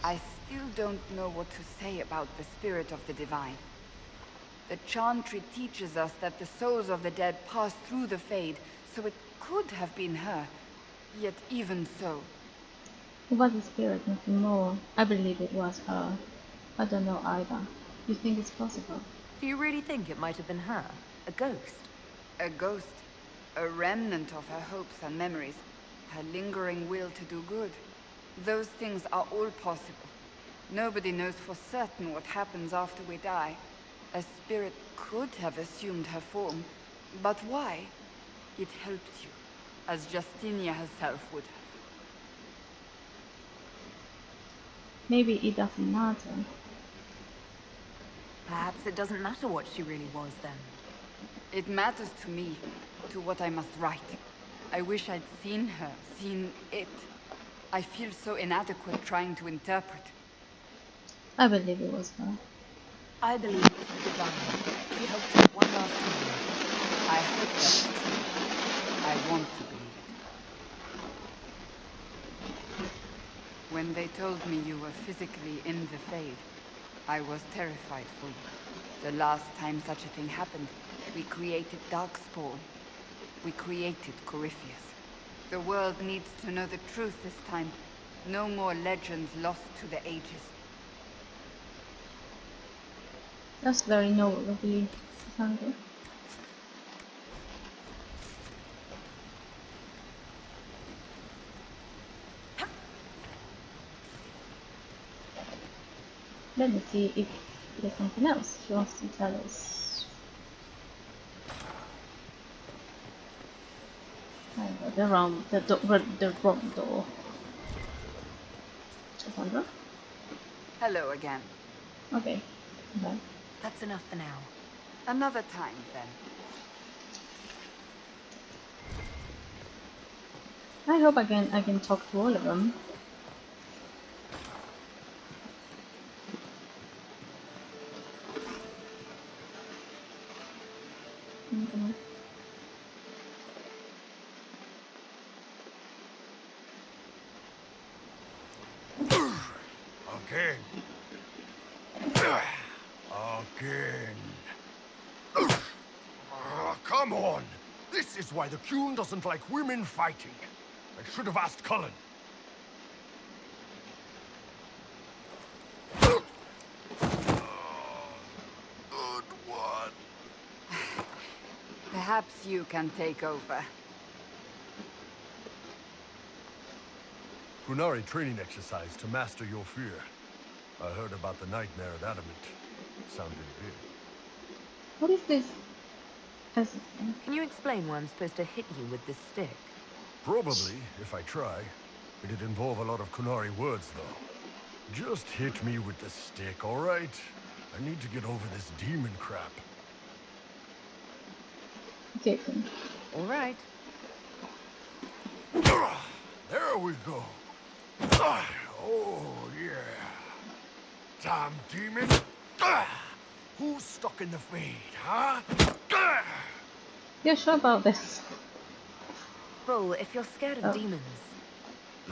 I still don't know what to say about the spirit of the divine. The Chantry teaches us that the souls of the dead pass through the Fade, so it could have been her. Yet even so... It was a spirit, nothing more. I believe it was her. I don't know either. You think it's possible? Do you really think it might have been her? A ghost? A ghost. A remnant of her hopes and memories. Her lingering will to do good. Those things are all possible. Nobody knows for certain what happens after we die. A spirit could have assumed her form, but why? It helped you, as Justinia herself would have. Maybe it doesn't matter. Perhaps it doesn't matter what she really was then. It matters to me, to what I must write. I wish I'd seen her, seen it. I feel so inadequate trying to interpret. I believe it was her. I believe it was the divine. She helped her one last time. I hope that's true. I want to believe it. When they told me you were physically in the Fade, I was terrified for you. The last time such a thing happened, we created Darkspawn. We created Corypheus. The world needs to know the truth this time. No more legends lost to the ages. That's very noble of you, Cassandra. Let me see if there's something else she wants to tell us. The wrong door. Cassandra? Hello again. Okay. Bye. That's enough for now. Another time, then. I hope I can talk to all of them. Okay. Again. Again. Come on! This is why the Qun doesn't like women fighting. I should have asked Cullen. Good one. Perhaps you can take over. Qunari training exercise to master your fear. I heard about the nightmare at Adamant. Sounded big. What is this? Can you explain why I'm supposed to hit you with this stick? Probably, if I try. It'd involve a lot of Qunari words, though. Just hit me with the stick, all right? I need to get over this demon crap. Okay. All right. There we go. Oh, yeah. Damn demon. Who's stuck in the fade, huh? You're sure about this? Bull, if you're scared of demons...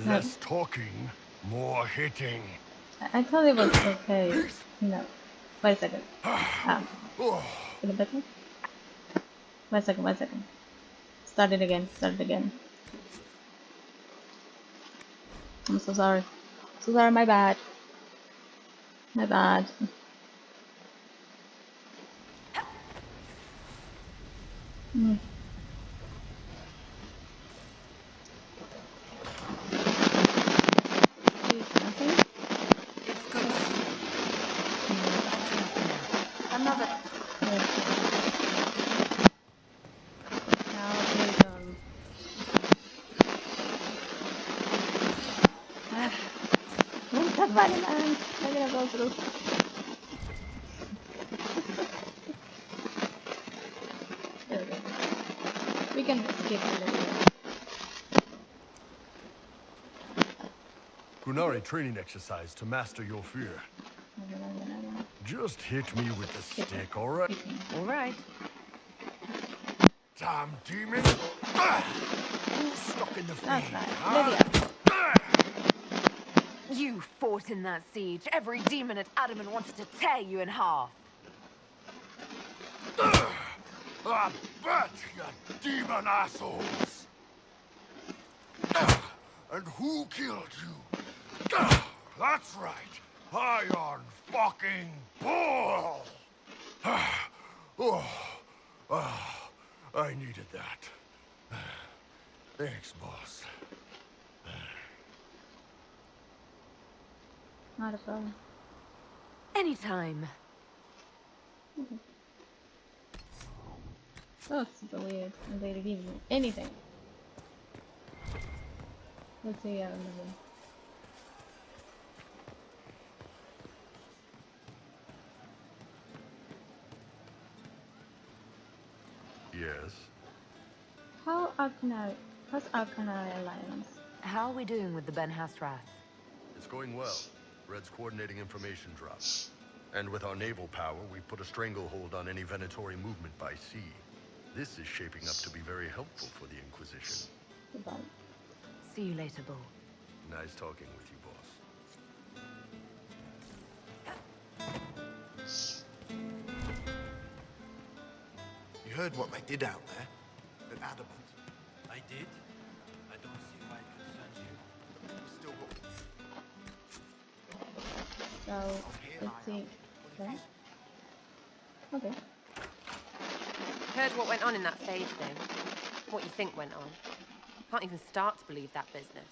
Less talking, more hitting. I thought it was okay. No. Wait a second. Ah. Is it better? Wait a second. Start it again. I'm so sorry. My bad. Mm. It's good. Another... Now is what's that funny, man? I'm gonna go through. There we go. We can skip a little bit. Qunari training exercise to master your fear. Just hit me with the stick, all right? All right. Damn demon! Who's stuck in the fade, huh? You fought in that siege. Every demon at Adamant wants to tear you in half. I bet, you demon assholes! And who killed you? That's right, Iron fucking Bull! I needed that. Thanks, boss. Not a problem. Anytime. Oh, it's super weird. And they give me anything. Let's see, I remember. Yes? How's Arcanary Alliance? How are we doing with the Ben Hasrath? It's going well. Red's coordinating information drops. And with our naval power, we've put a stranglehold on any Venatori movement by sea. This is shaping up to be very helpful for the Inquisition. Goodbye. See you later, Bull. Nice talking with you, boss. You heard what they did out there at Adamant? I did. I don't see why it concerns you. Still got... So, let's see. Okay. Okay. Heard what went on in that Fade thing. What you think went on. Can't even start to believe that business.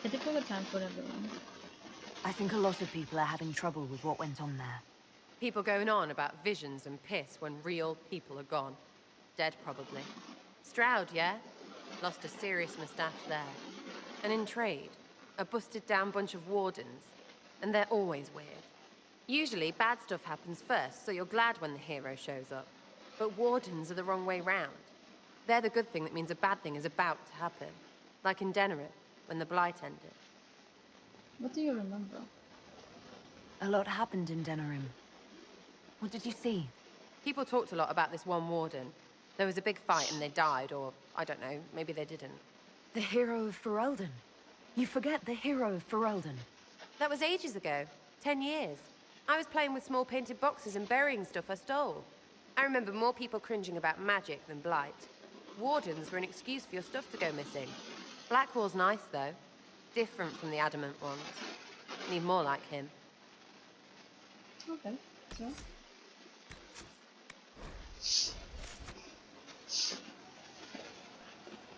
A difficult time for everyone. I think a lot of people are having trouble with what went on there. People going on about visions and piss when real people are gone. Dead, probably. Stroud, yeah? Lost a serious moustache there. And in trade, a busted-down bunch of wardens. And they're always weird. Usually, bad stuff happens first, so you're glad when the hero shows up. But wardens are the wrong way round. They're the good thing that means a bad thing is about to happen. Like in Denerim, when the Blight ended. What do you remember? A lot happened in Denerim. What did you see? People talked a lot about this one warden. There was a big fight and they died, or I don't know, maybe they didn't. The hero of Ferelden. You forget the hero of Ferelden. That was ages ago. 10 years. I was playing with small painted boxes and burying stuff I stole. I remember more people cringing about magic than Blight. Wardens were an excuse for your stuff to go missing. Blackwall's nice, though. Different from the adamant ones. Need more like him. Okay, so...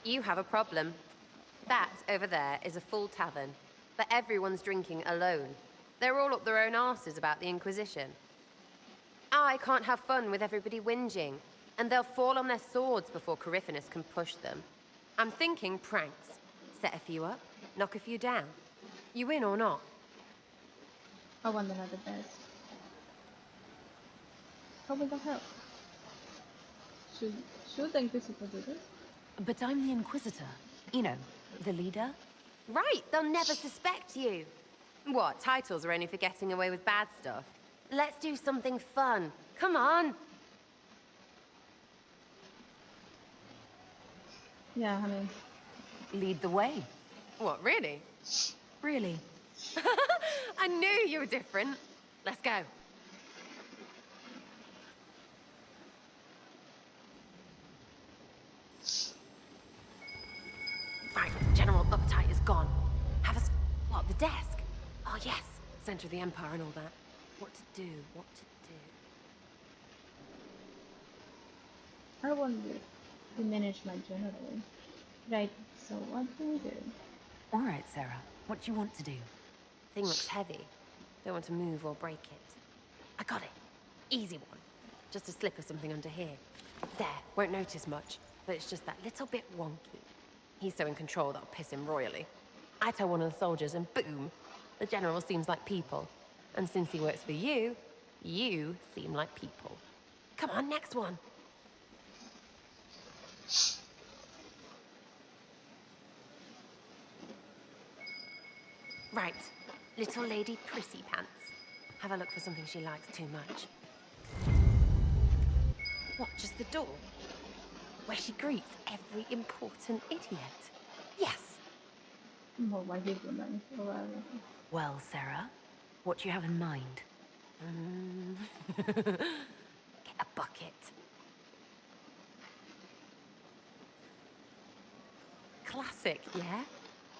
You have a problem. That, over there, is a full tavern. But everyone's drinking alone. They're all up their own arses about the Inquisition. I can't have fun with everybody whinging. And they'll fall on their swords before Corypheus can push them. I'm thinking pranks. Set a few up, knock a few down. You win or not? I want another best. How will that help? Should the Inquisitor do this? But I'm the Inquisitor. You know, the leader. Right, they'll never suspect you. What, titles are only for getting away with bad stuff? Let's do something fun. Come on. Yeah, I mean... Lead the way. What, really? Really? I knew you were different. Let's go. Right, General Uptight is gone. Have us... what, the desk? Oh, yes. Center of the Empire and all that. What to do, what to do. I want to diminish my general. Right, so what do we do? All right, Sarah. What do you want to do? Thing looks heavy. Don't want to move or break it. I got it. Easy one. Just a slip of something under here. There, won't notice much, but it's just that little bit wonky. He's so in control that'll piss him royally. I tell one of the soldiers and boom, the general seems like people. And since he works for you, you seem like people. Come on, next one. Right, little lady Prissy Pants. Have a look for something she likes too much. What, just the door? Where she greets every important idiot. Yes. Oh, I give them money for a while. Well, Sarah, what do you have in mind? Get a bucket. Classic, yeah?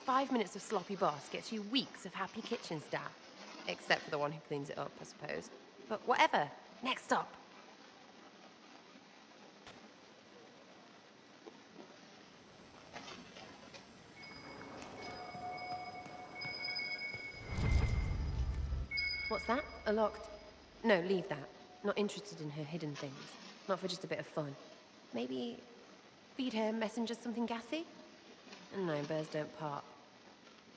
5 minutes of sloppy boss gets you weeks of happy kitchen staff. Except for the one who cleans it up, I suppose. But whatever. Next up. What's that? A locked... No, leave that. Not interested in her hidden things. Not for just a bit of fun. Maybe... feed her messengers something gassy? No, birds don't part.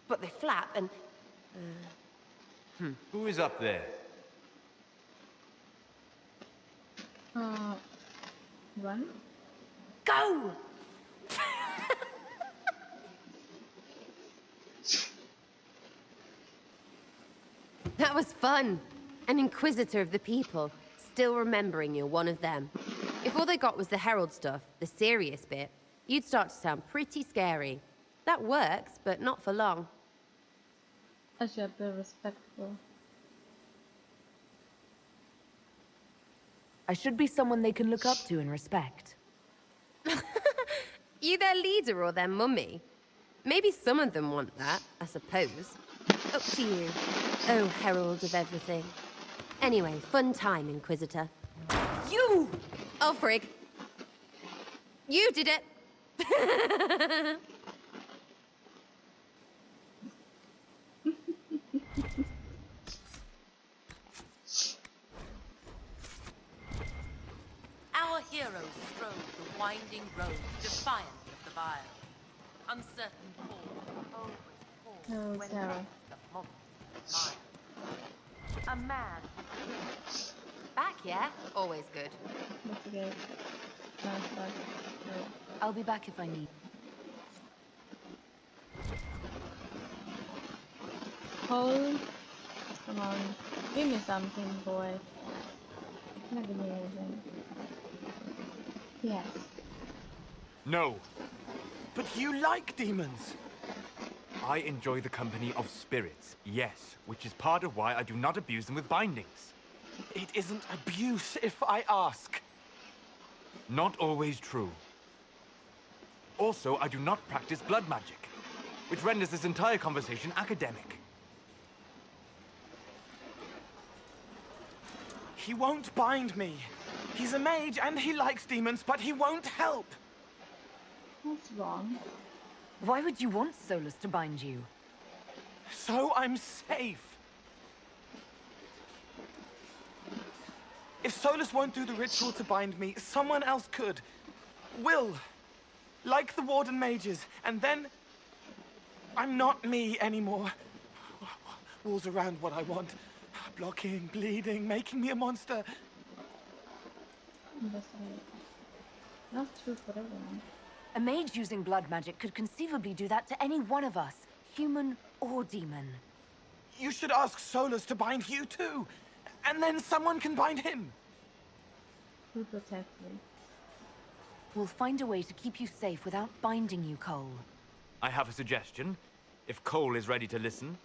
But they flap and... Who is up there? Run? Go! That was fun. An inquisitor of the people, still remembering you're one of them. If all they got was the herald stuff, the serious bit, you'd start to sound pretty scary. That works, but not for long. I should be respectful. I should be someone they can look up to and respect. You their leader or their mummy? Maybe some of them want that, I suppose. Up to you. Oh, herald of everything. Anyway, fun time, Inquisitor. You! Oh, frig. You did it! Our heroes strode the winding road, defiant of the vile. Uncertain pause, No, Sarah. A man. Back, yeah? Always good. Investigate. Flashback. No. I'll be back if I need. Cole, come on. Give me something, boy. Not give me anything. Yes. No. But you like demons. I enjoy the company of spirits, yes, which is part of why I do not abuse them with bindings. It isn't abuse if I ask. Not always true. Also, I do not practice blood magic, which renders this entire conversation academic. He won't bind me. He's a mage and he likes demons, but he won't help. What's wrong? Why would you want Solus to bind you? So I'm safe. If Solus won't do the ritual to bind me, someone else could. Will. Like the Warden mages. And then... I'm not me anymore. Walls around what I want. Blocking, bleeding, making me a monster. Investigate. Not true for everyone. A mage using blood magic could conceivably do that to any one of us, human or demon. You should ask Solus to bind you too. And then someone can bind him. Who protects me? We'll find a way to keep you safe without binding you, Cole. I have a suggestion, if Cole is ready to listen.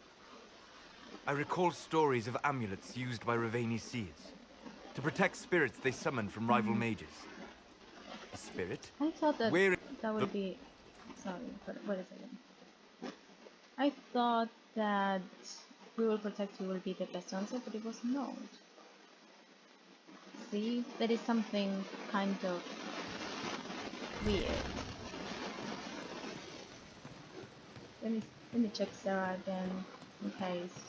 I recall stories of amulets used by Raveni seers to protect spirits they summoned from rival mages. A spirit? I thought that Where that would be... Sorry, but wait a second. I thought that we will protect you will be the best answer, but it was not. See? That is something kind of weird. Let me check Sarah again, in case.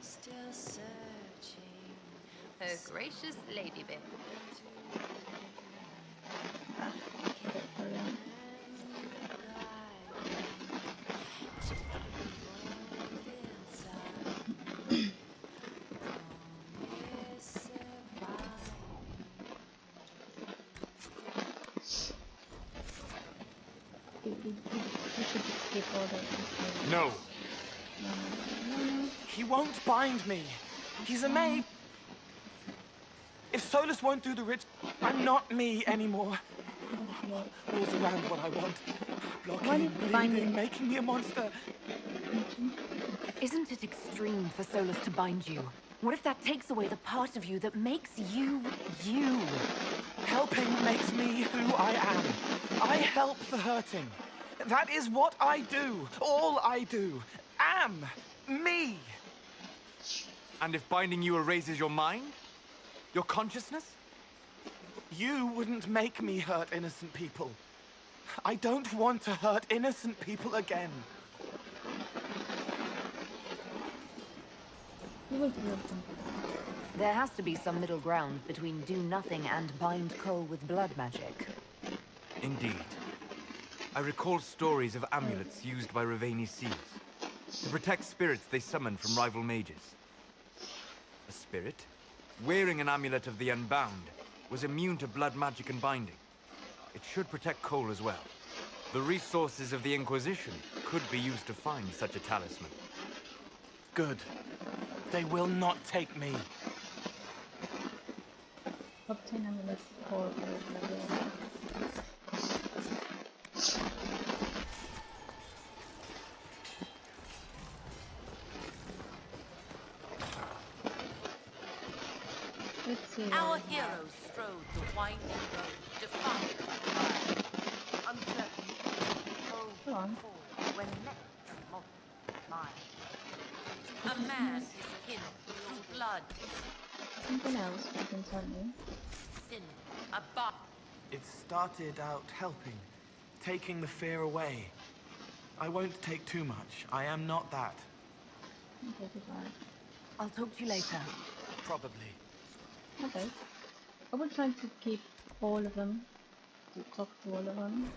Still searching. Her gracious lady bit. You should skip all the... No. He won't bind me. He's a maid. If Solus won't do the ritual, I'm not me anymore. Walls around what I want. Blocking, bleeding, making me a monster. Isn't it extreme for Solus to bind you? What if that takes away the part of you that makes you, you? Helping makes me who I am. I help the hurting. That is what I do. All I do. Am. Me. And if binding you erases your mind? Your consciousness? You wouldn't make me hurt innocent people. I don't want to hurt innocent people again. There has to be some middle ground between do nothing and bind Cole with blood magic. Indeed. I recall stories of amulets used by Raveni seers to protect spirits they summoned from rival mages. A spirit, wearing an amulet of the Unbound, was immune to blood magic and binding. It should protect Cole as well. The resources of the Inquisition could be used to find such a talisman. Good. They will not take me. Obtain amulet for Let's see. Our heroes strode the winding road, defiant of the vile. Uncertain. Go on. When a man is kin through blood. Something else you can tell me. Sin, a bot. It started out helping, taking the fear away. I won't take too much. I am not that. Okay, goodbye. I'll talk to you later. Probably. Okay. I will try to keep all of them, to talk to all of them,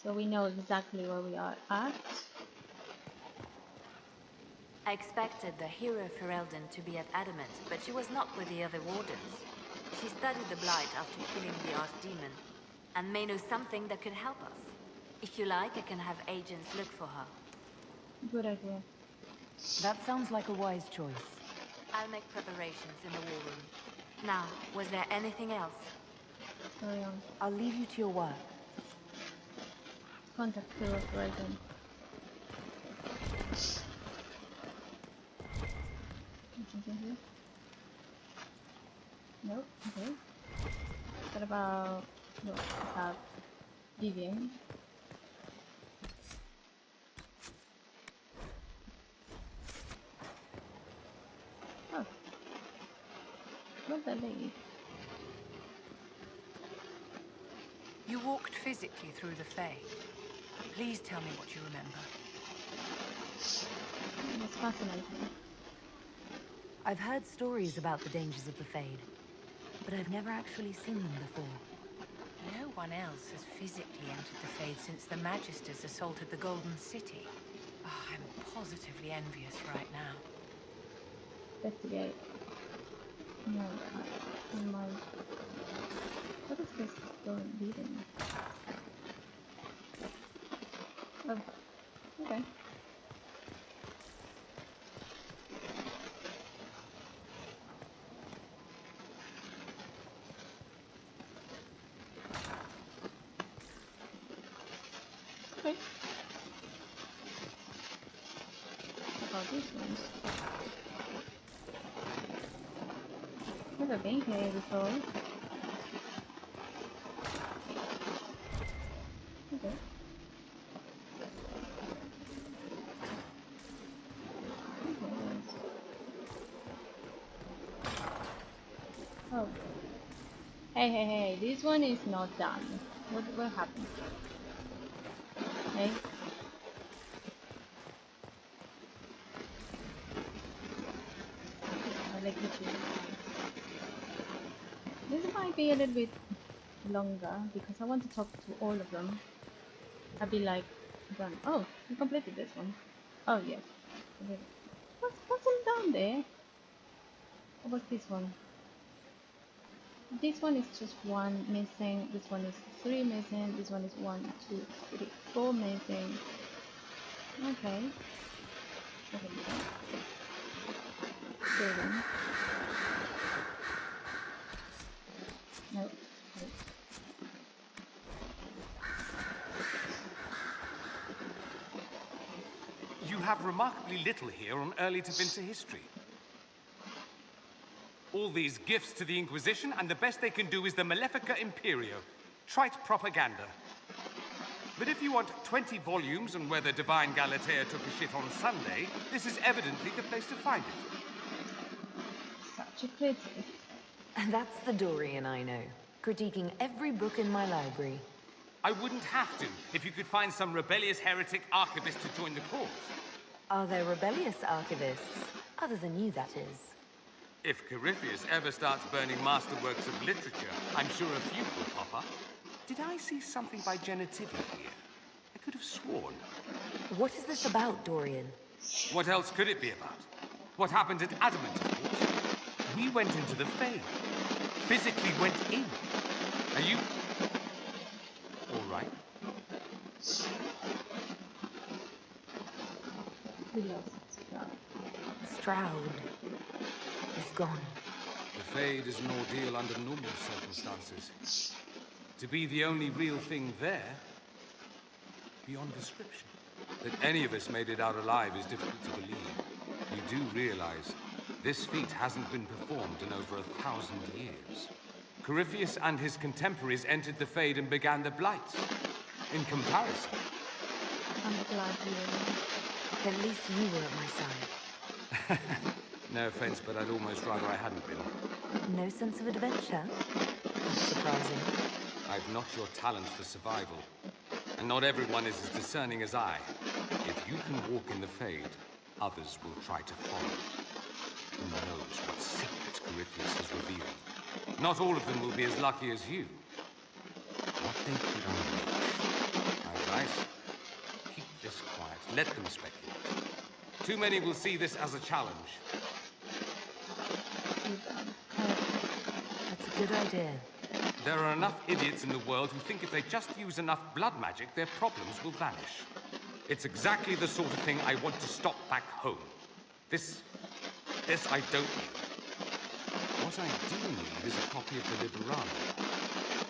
so we know exactly where we are at. I expected the hero Ferelden to be at Adamant, but she was not with the other wardens. She studied the Blight after killing the Archdemon, and may know something that could help us. If you like, I can have agents look for her. Good idea. That sounds like a wise choice. I'll make preparations in the war room. Now, was there anything else? Carry on. I'll leave you to your work. Contact hero Ferelden. Something here? Nope. Okay. What about... No, we have Vivian. Oh. Where'd that lead? You walked physically through the Fade. Please tell me what you remember. It's fascinating. I've heard stories about the dangers of the Fade, but I've never actually seen them before. No one else has physically entered the Fade since the Magisters assaulted the Golden City. Oh, I'm positively envious right now. Investigate. No, my... What is this going leading? Oh, okay. Okay. What about these ones? Never been here before. Okay. Oh. Hey, this one is not done. What happened? Hey? I like the tree. This might be a little bit longer because I want to talk to all of them. I'll be like, done. Oh, you completed this one. Oh, yes. Okay. What's down there? What was this one? This one is just one missing. This one is 3 missing. This one is 1, 2, 3, 4 missing. Okay. Building. No. You have remarkably little here on early Tevinter history. All these gifts to the Inquisition, and the best they can do is the Malefica Imperio. Trite propaganda. But if you want 20 volumes on whether Divine Galatea took a shit on Sunday, this is evidently the place to find it. Such a critic. And that's the Dorian I know, critiquing every book in my library. I wouldn't have to, if you could find some rebellious heretic archivist to join the cause. Are there rebellious archivists? Other than you, that is. If Corypheus ever starts burning masterworks of literature, I'm sure a few will pop up. Did I see something by Genitivia here? I could have sworn. What is this about, Dorian? What else could it be about? What happened at Adamant, of course. We went into the Fade. Physically went in. Are you... all right? We lost Stroud. Stroud is gone. The Fade is an ordeal under normal circumstances. To be the only real thing there, beyond description. That any of us made it out alive is difficult to believe. You do realize this feat hasn't been performed in over 1,000 years. Corypheus and his contemporaries entered the Fade and began the Blight. In comparison... I'm glad you were there. At least you were at my side. No offense, but I'd almost rather I hadn't been. No sense of adventure? That's surprising. I've not your talent for survival. And not everyone is as discerning as I. If you can walk in the Fade, others will try to follow. Who knows what secrets Corypheus has revealed. Not all of them will be as lucky as you. What they could unleash. My advice? Keep this quiet. Let them speculate. Too many will see this as a challenge. That's a good idea. There are enough idiots in the world who think if they just use enough blood magic, their problems will vanish. It's exactly the sort of thing I want to stop back home. This I don't need. What I do need is a copy of the Liberano.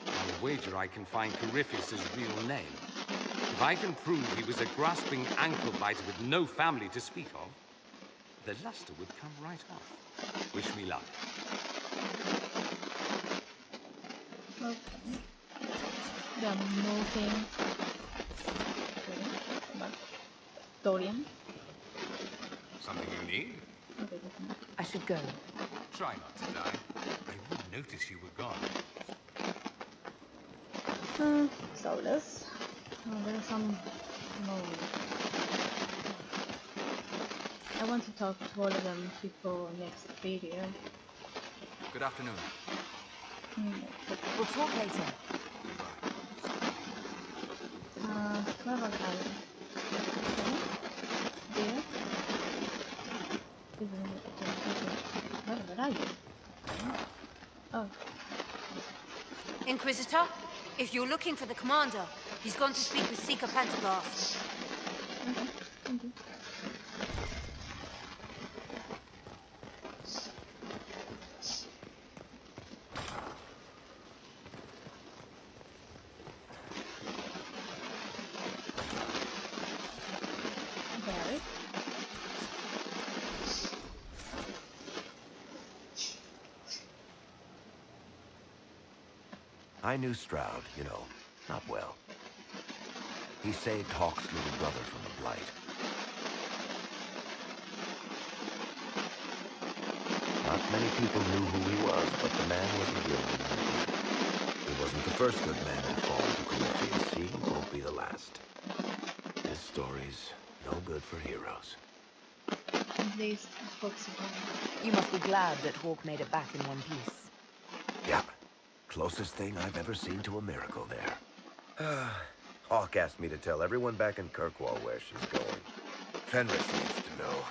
I'll wager I can find Corypheus' real name. If I can prove he was a grasping ankle biter with no family to speak of, the luster would come right off. Wish me luck. Okay. There are more things. But Dorian. Something you need? Okay, definitely. I should go. Try not to die. I would notice you were gone. Soulless. There are some more. I want to talk to all of them before next video. Good afternoon. We'll talk later. Where was I? There? Where are you? Oh. Inquisitor, if you're looking for the commander, he's gone to speak with Seeker Pentaghast. Okay, thank you. I knew Stroud, you know, not well. He saved Hawke's little brother from the Blight. Not many people knew who he was, but the man was a hero. He wasn't the first good man to fall to Corypheus. He won't be the last. This story's no good for heroes. At least Hawke's survived. You must be glad that Hawke made it back in one piece. Yep. Closest thing I've ever seen to a miracle there. Hawke asked me to tell everyone back in Kirkwall where she's going. Fenris needs to know.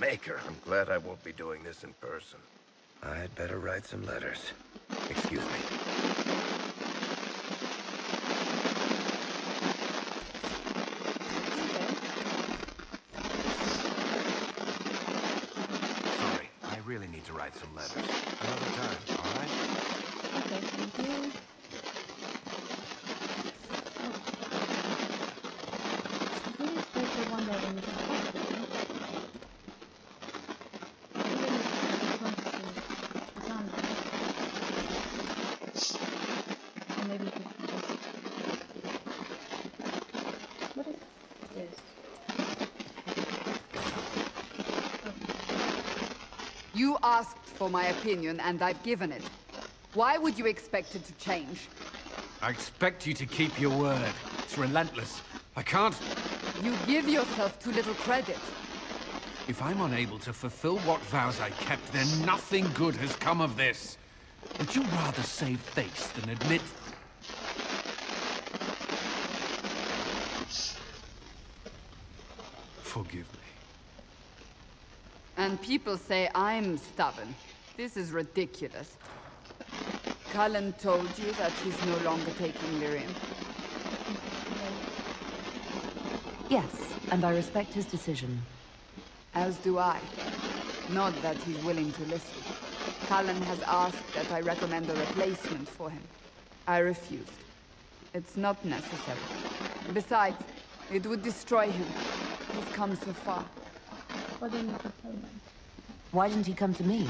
Maker, I'm glad I won't be doing this in person. I'd better write some letters. Excuse me. Sorry, I really need to write some letters. Another time, all right? Okay, thank you. Who is the one that we need to talk to? Or maybe we can just... What is this? You asked for my opinion, and I've given it. Why would you expect it to change? I expect you to keep your word. It's relentless. I can't... You give yourself too little credit. If I'm unable to fulfill what vows I kept, then nothing good has come of this. Would you rather save face than admit... Forgive me. And people say I'm stubborn. This is ridiculous. Cullen told you that he's no longer taking Lyrium. Yes, and I respect his decision. As do I. Not that he's willing to listen. Cullen has asked that I recommend a replacement for him. I refused. It's not necessary. Besides, it would destroy him. He's come so far. What do you need to tell me? Why didn't he come to me?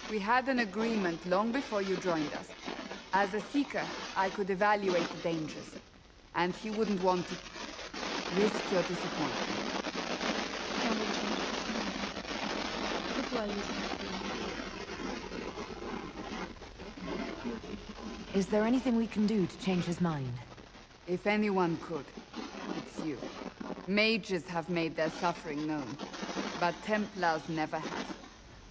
We had an agreement long before you joined us. As a Seeker, I could evaluate the dangers. And he wouldn't want to risk your disappointment. Is there anything we can do to change his mind? If anyone could, it's you. Mages have made their suffering known, but Templars never have.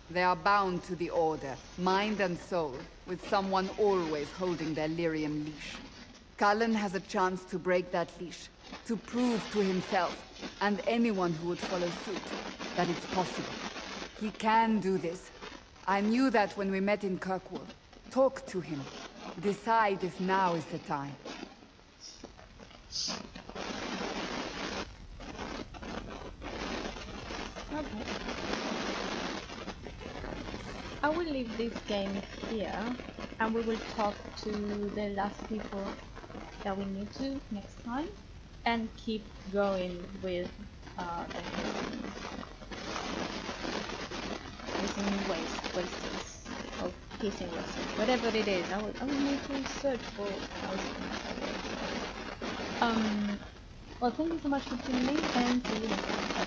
They are bound to the Order, mind and soul, with someone always holding their lyrium leash. Cullen has a chance to break that leash, to prove to himself, and anyone who would follow suit, that it's possible. He can do this. I knew that when we met in Kirkwall. Talk to him. Decide if now is the time. Okay. I will leave this game here, and we will talk to the last people that we need to next time, and keep going with the hissing wastes of hissing wastes, whatever it is. I will need to search for well, thank you so much for tuning in, and see you next time.